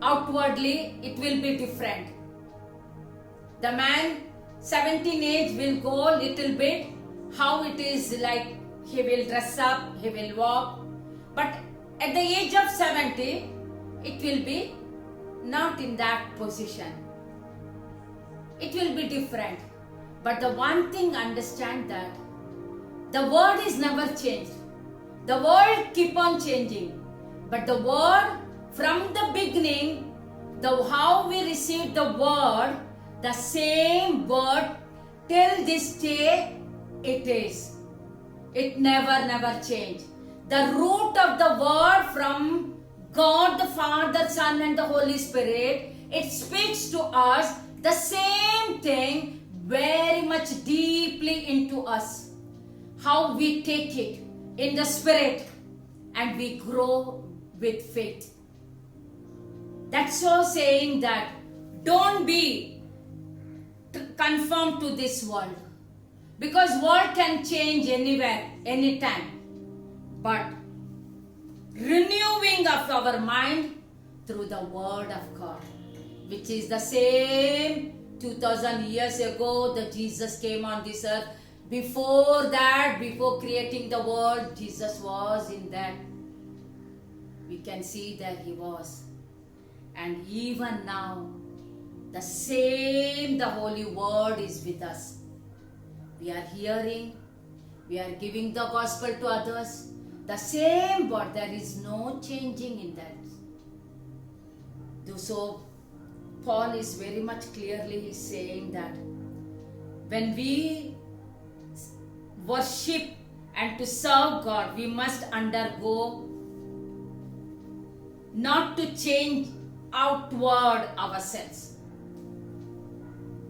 S5: outwardly, it will be different. The man 17 age will go little bit, how it is like he will dress up, he will walk. But at the age of 70, it will be not in that position. It will be different. But the one thing, understand that the word is never changed. The world keep on changing. But the word from the beginning, how we received the word, the same word till this day it is. It never changed. The root of the word from God the Father, Son and the Holy Spirit, it speaks to us the same thing very much deeply into us. How we take it in the spirit and we grow with faith. That's so saying that don't be conformed to this world, because world can change anywhere, anytime. But renewing of our mind through the word of God, which is the same 2000 years ago that Jesus came on this earth. Before that, before creating the world, Jesus was in that. We can see that he was. And even now, the same, the Holy Word is with us. We are hearing, we are giving the gospel to others. The same word, there is no changing in that. So, Paul is very much clearly saying that when we worship and to serve God, we must undergo not to change outward ourselves,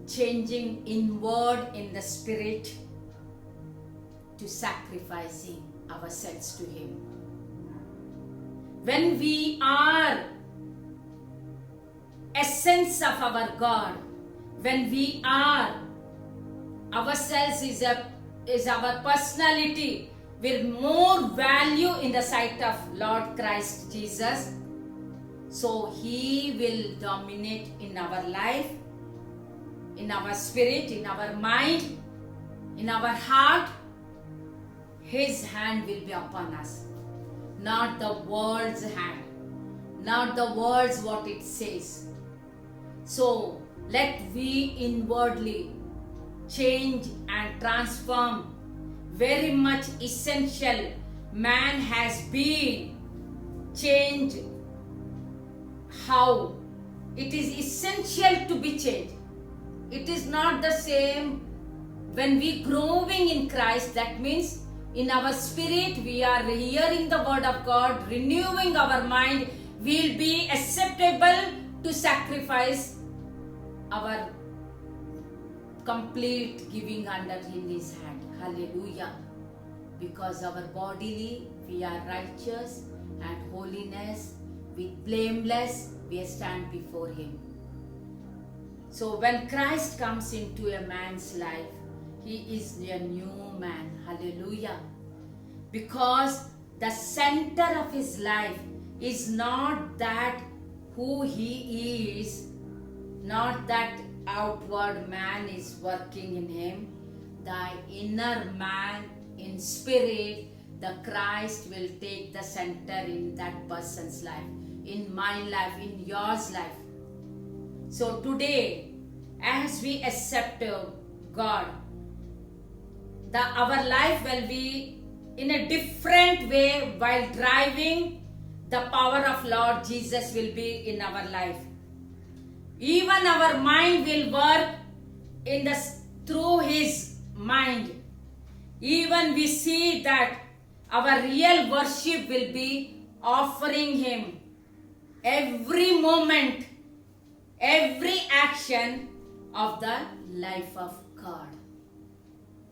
S5: changing inward in the spirit to sacrificing ourselves to Him. When we are essence of our God, when we are ourselves is our personality with more value in the sight of Lord Christ Jesus, so He will dominate in our life, in our spirit, in our mind, in our heart. His hand will be upon us, not the world's hand, not the world's what it says. So let we inwardly change and transform. Very much essential. Man has been changed. How? It is essential to be changed. It is not the same when we growing in Christ. That means in our spirit we are hearing the word of God, renewing our mind. We will be acceptable to sacrifice our complete giving under in His hand. Hallelujah. Because our bodily we are righteous and holiness, with blameless we stand before Him. So when Christ comes into a man's life, he is a new man. Hallelujah. Because the center of his life is not that who he is, not that outward man is working in him. The inner man in spirit, the Christ will take the center in that person's life, in my life, in yours life. So today, as we accept God, our life will be in a different way. While driving, the power of Lord Jesus will be in our life. Even our mind will work through His mind. Even we see that our real worship will be offering Him every moment, every action of the life of God.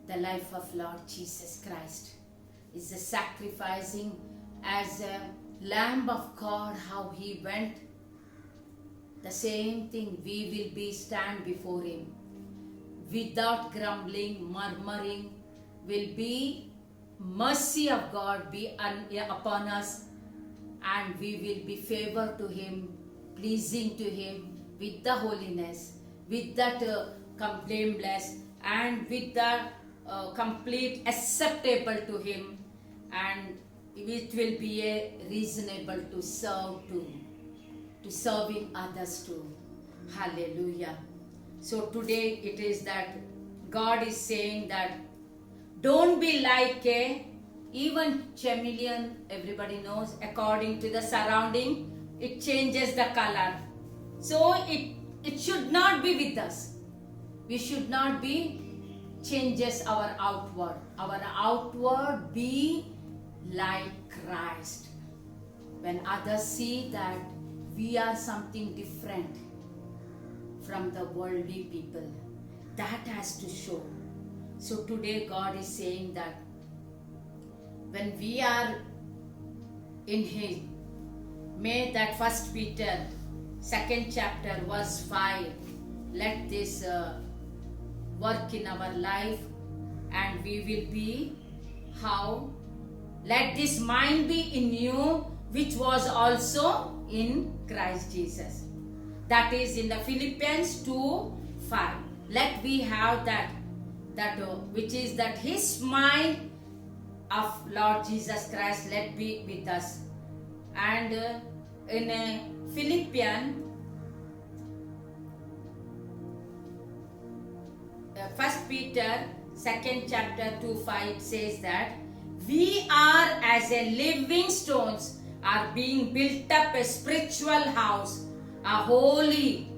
S5: The life of Lord Jesus Christ is a sacrificing as a Lamb of God, how He went. The same thing we will be stand before Him without grumbling, murmuring. Will be mercy of God be upon us, and we will be favor to Him, pleasing to Him with the holiness, with that blameless, and with the complete acceptable to Him, and it will be a reasonable to serve to serving others too. Hallelujah. So today it is that God is saying that don't be like even chameleon. Everybody knows, according to the surrounding, it changes the color. So it should not be with us. We should not be changes our outward. Our outward be like Christ. When others see that we are something different from the worldly people, that has to show. So today God is saying that when we are in Him, May that First Peter, 2nd chapter, verse 5, let this work in our life, and we will be how? Let this mind be in you, which was also in Christ Jesus. That is in the Philippians 2:5. Let we have that which is that His mind of Lord Jesus Christ, let be with us. And in Philippians, 1 Peter 2nd chapter 2:5, it says that we are as a living stones are being built up a spiritual house, a holy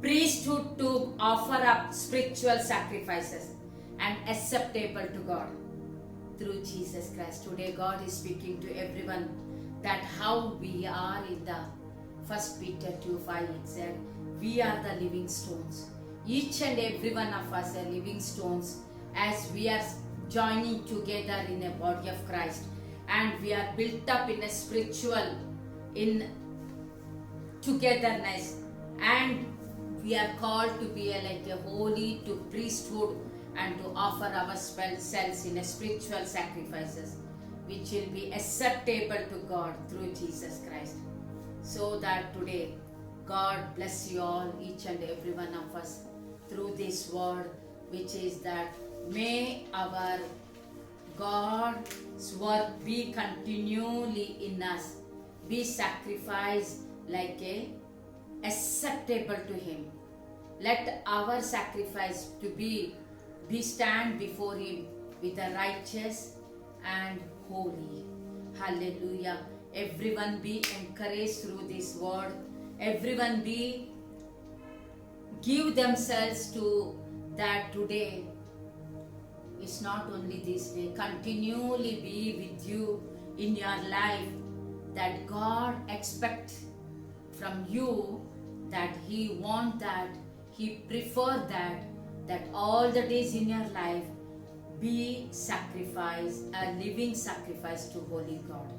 S5: priesthood to offer up spiritual sacrifices and acceptable to God through Jesus Christ. Today God is speaking to everyone that how we are in the 1 Peter 2:5, it said we are the living stones. Each and every one of us are living stones as we are joining together in a body of Christ, and we are built up in a spiritual in togetherness, and we are called to be like a holy to priesthood and to offer ourselves in a spiritual sacrifices which will be acceptable to God through Jesus Christ. So that today God bless you all, each and every one of us, through this word, which is that may our God's work be continually in us, be sacrificed like a acceptable to Him. Let our sacrifice to be stand before Him with a righteous and holy. Hallelujah. Everyone be encouraged through this word. Everyone be give themselves to that today. It's not only this day, continually be with you in your life, that God expects from you, that He want that, He prefer that all the days in your life be sacrifice, a living sacrifice to holy God.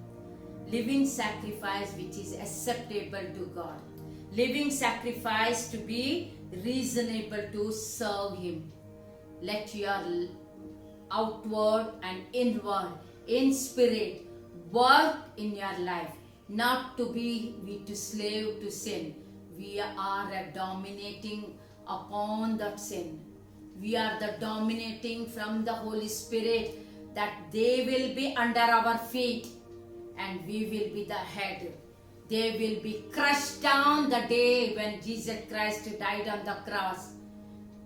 S5: Living sacrifice which is acceptable to God. Living sacrifice to be reasonable to serve Him. Let your outward and inward, in spirit, work in your life, not to be to slave to sin. We are dominating upon that sin. We are the dominating from the Holy Spirit, that they will be under our feet and we will be the head. They will be crushed down the day when Jesus Christ died on the cross.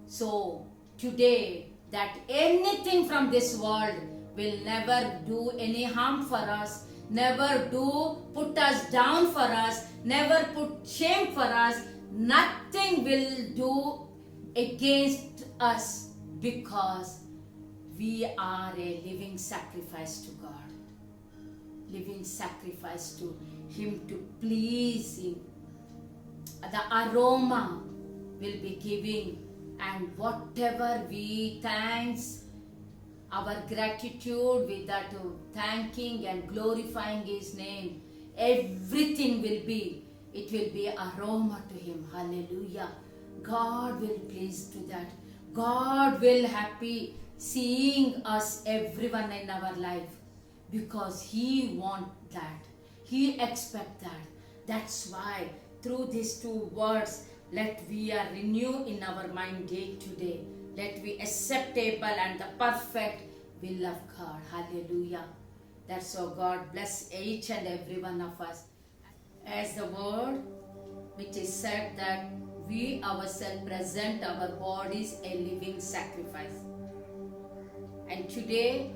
S5: So today, that anything from this world will never do any harm for us, never do put us down for us, never put shame for us. Nothing will do against us, because we are a living sacrifice to God. Living sacrifice to Him, to please Him. The aroma will be giving, and whatever we thanks, our gratitude with that thanking and glorifying His name, everything will be, it will be aroma to Him. Hallelujah. God will please to that. God will happy seeing us, everyone in our life, because He want that. He expect that. That's why through these two words, let we are renew in our mind day to day. Let we acceptable and the perfect will of God. Hallelujah. That's so God bless each and every one of us. As the word which is said that we ourselves present our bodies a living sacrifice. And today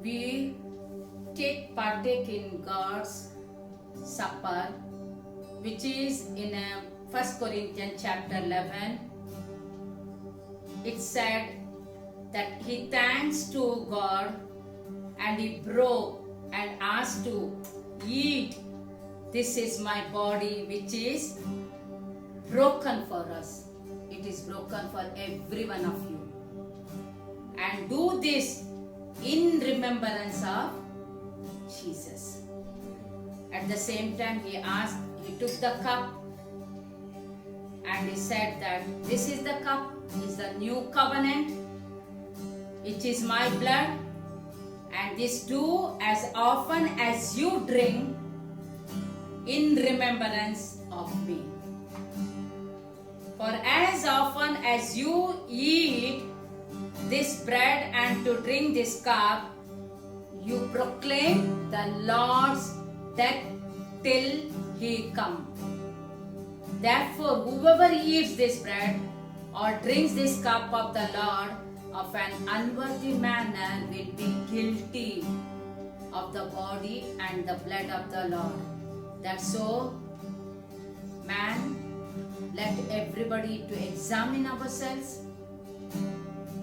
S5: we partake in God's supper, which is in 1 Corinthians chapter 11. It said that He thanks to God and He broke and asked to eat. This is my body which is broken for us. It is broken for every one of you. And do this in remembrance of Jesus. At the same time, he took the cup and he said that this is the cup, is the new covenant, it is my blood, and this do as often as you drink in remembrance of me. For as often as you eat this bread and to drink this cup, you proclaim the Lord's death till he come. Therefore, whoever eats this bread or drinks this cup of the Lord of an unworthy manner will be guilty of the body and the blood of the Lord. That's so, man, let everybody to examine ourselves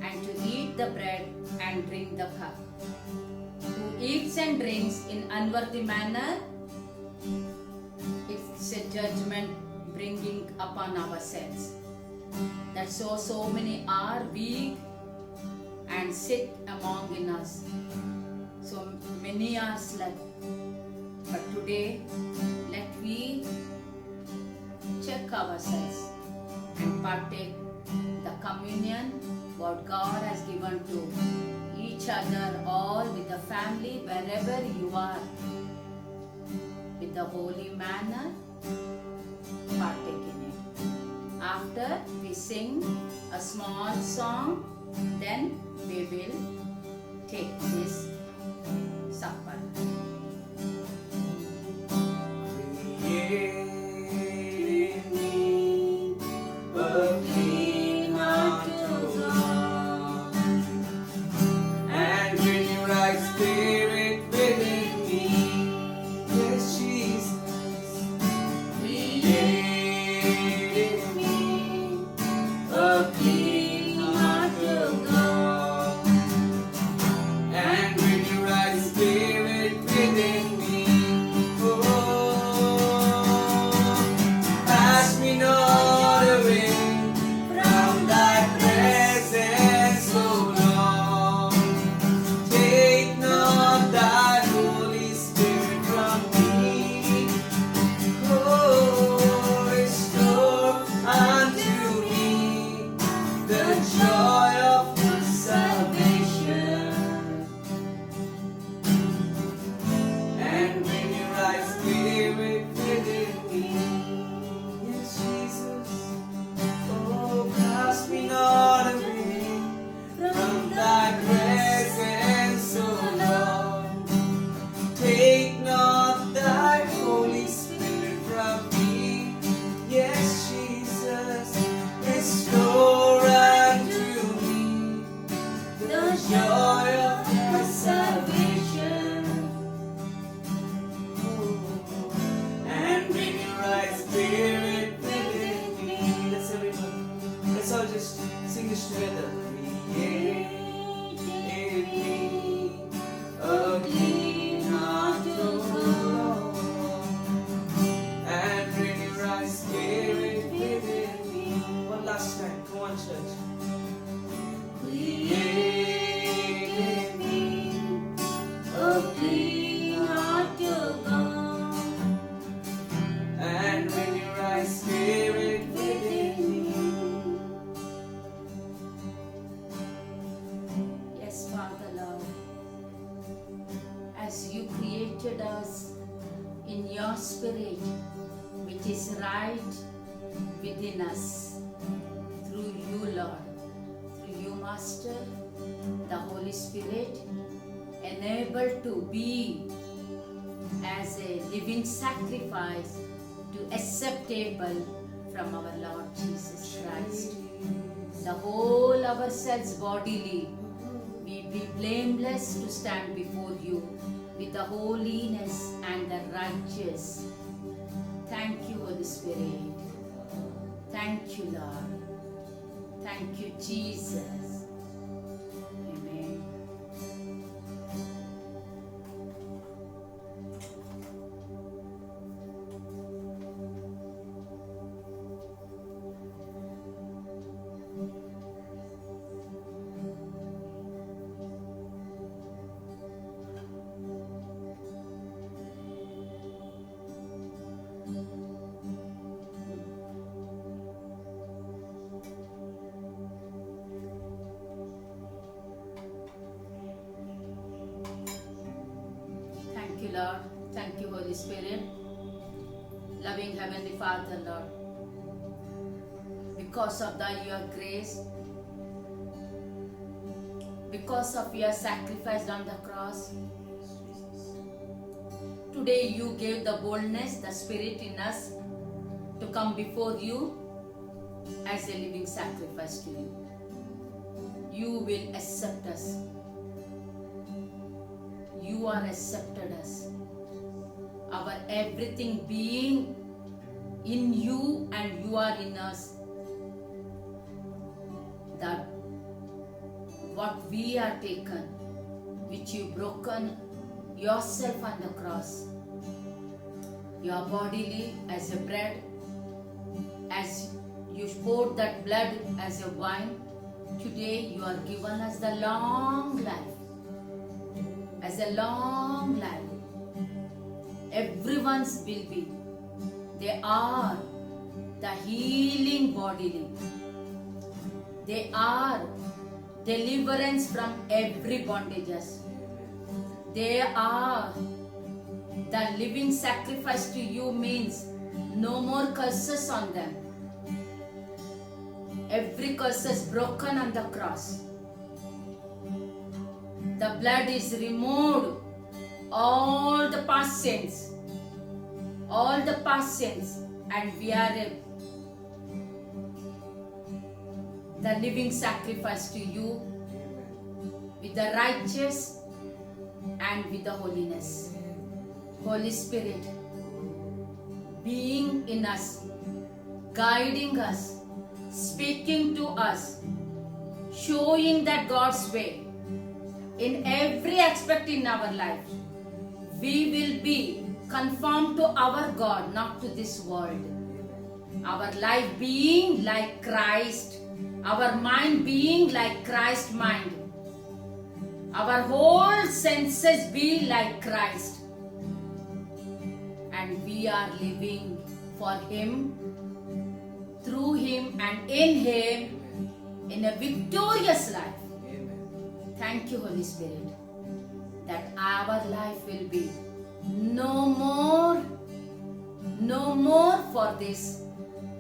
S5: and to eat the bread and drink the cup. Who eats and drinks in unworthy manner, it's a judgment bringing upon ourselves. That so many are weak and sick among in us. So many are slept. But today, let we check ourselves and partake the communion what God has given to each other, all with the family, wherever you are, with the holy manner, partake in it. After we sing a small song, then we will take this supper.
S3: Create in me a clean heart, O God, and renew right spirit within me. Yes, Jesus. Create in me a clean heart, O God, and renew right spirit within me. Pass me not away from thy presence, O Lord. Take not thy Holy Spirit from me. Oh, restore unto me the joy of your salvation, and renew right spirit within me. Yes, Jesus. Oh, cast me not away from thy presence, O Lord. Take not thy Holy Spirit from me. Yes, Jesus. Restore unto me the joy of your salvation, and renew right spirit within me. Let's all just sing this together. Create in me a clean heart, O Lord, and renew right spirit within me. One last time, come on, church. Create in me a clean heart, O God, and renew right spirit within me.
S5: Yes, Father Lord, as you created us in your spirit, which is right within us, through you, Lord, through you, Master, the Holy Spirit, enabled to be as a living sacrifice to acceptable from our Lord Jesus Christ. The whole ourselves bodily, we be blameless to stand before you with the holiness and the righteous. Thank you, Holy Spirit. Thank you, Lord. Thank you, Jesus. Amen. Lord. Thank you, Holy Spirit. Loving Heavenly Father, Lord. Because of your grace, because of your sacrifice on the cross, today you gave the boldness, the spirit in us to come before you as a living sacrifice to you. You will accept us. You are accepted us. Our everything being in you and you are in us. That what we are taken, which you broken yourself on the cross, your bodily as a bread, as you poured that blood as a wine, today you are given us the long life, as a long life. Everyone's will be. They are the healing bodily. They are deliverance from every bondages. They are the living sacrifice to you, means no more curses on them. Every curse is broken on the cross. The blood is removed. All the past sins. All the past sins. And we are the living sacrifice to you with the righteous and with the holiness. Holy Spirit, being in us, guiding us, speaking to us, showing that God's way in every aspect in our life. We will be conformed to our God, not to this world. Our life being like Christ, our mind being like Christ's mind, our whole senses be like Christ, and we are living for Him, through Him and in Him, in a victorious life. Thank you, Holy Spirit, that our life will be no more for this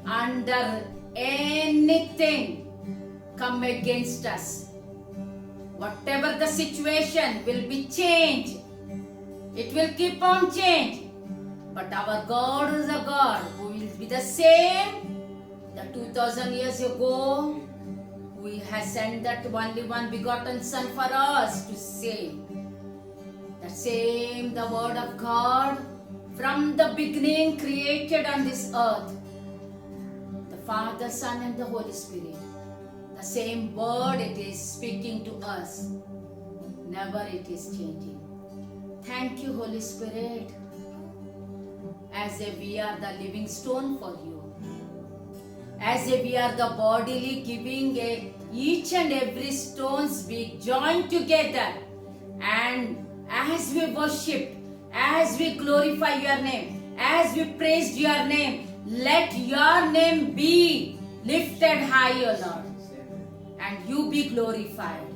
S5: under anything come against us. Whatever the situation will be changed. It will keep on changing. But our God is a God who will be the same. The 2000 years ago, who has sent that only one begotten Son for us to save. The same, the Word of God from the beginning created on this earth. The Father, Son and the Holy Spirit. The same word it is speaking to us. Never it is changing. Thank you, Holy Spirit. As if we are the living stone for you. As if we are the bodily giving each and every stones be joined together. And as we worship, as we glorify your name, as we praise your name, let your name be lifted high, O Lord. And you be glorified.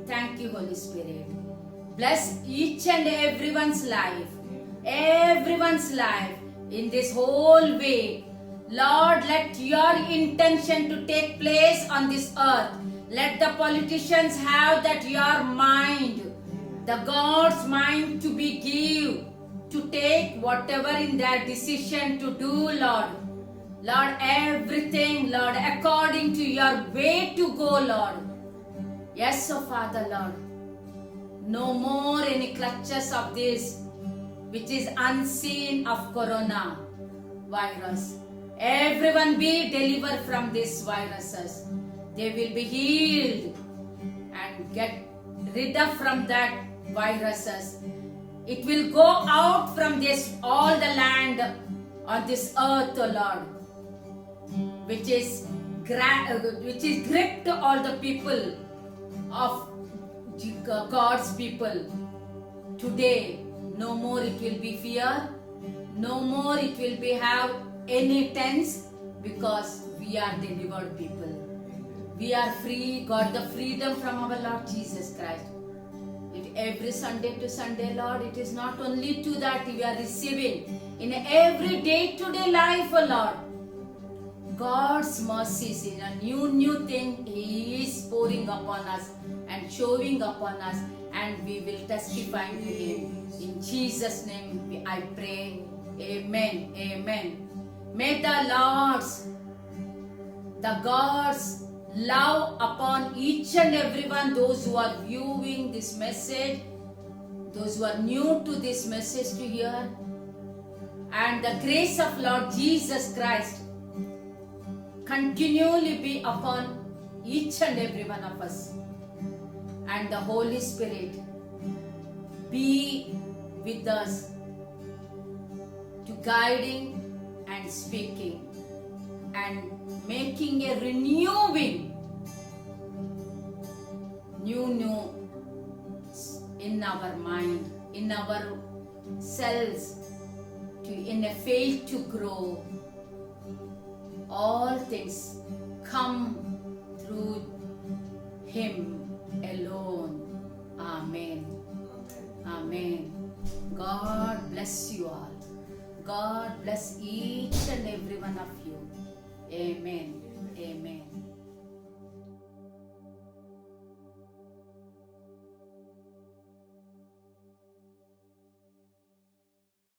S5: Thank you, Holy Spirit. Bless each and everyone's life. Everyone's life in this whole way. Lord, let your intention to take place on this earth. Let the politicians have that your mind, the God's mind to be give, to take whatever in their decision to do, Lord. Lord, everything, Lord, according to your way to go, Lord. Yes, oh Father, Lord. No more any clutches of this, which is unseen of corona virus. Everyone be delivered from these viruses. They will be healed and get rid of from that viruses. It will go out from this all the land on this earth, O Lord, which is gripped all the people of God's people. Today, no more it will be fear, no more it will be have any tense, because we are delivered people. We are free, got the freedom from our Lord Jesus Christ. every Sunday to Sunday, Lord, it is not only to that we are receiving in every day-to-day life, oh Lord. God's mercies in a new thing He is pouring upon us and showing upon us, and we will testify to Him. In Jesus' name I pray. Amen. Amen. May the God's love upon each and everyone, those who are viewing this message, those who are new to this message to hear, and the grace of Lord Jesus Christ continually be upon each and every one of us, and the Holy Spirit be with us to guiding and speaking and making a renewing new in our mind, in our cells, in a faith to grow. All things come through Him alone. Amen. Amen. God bless you all. God bless each and every one of you. Amen. Amen.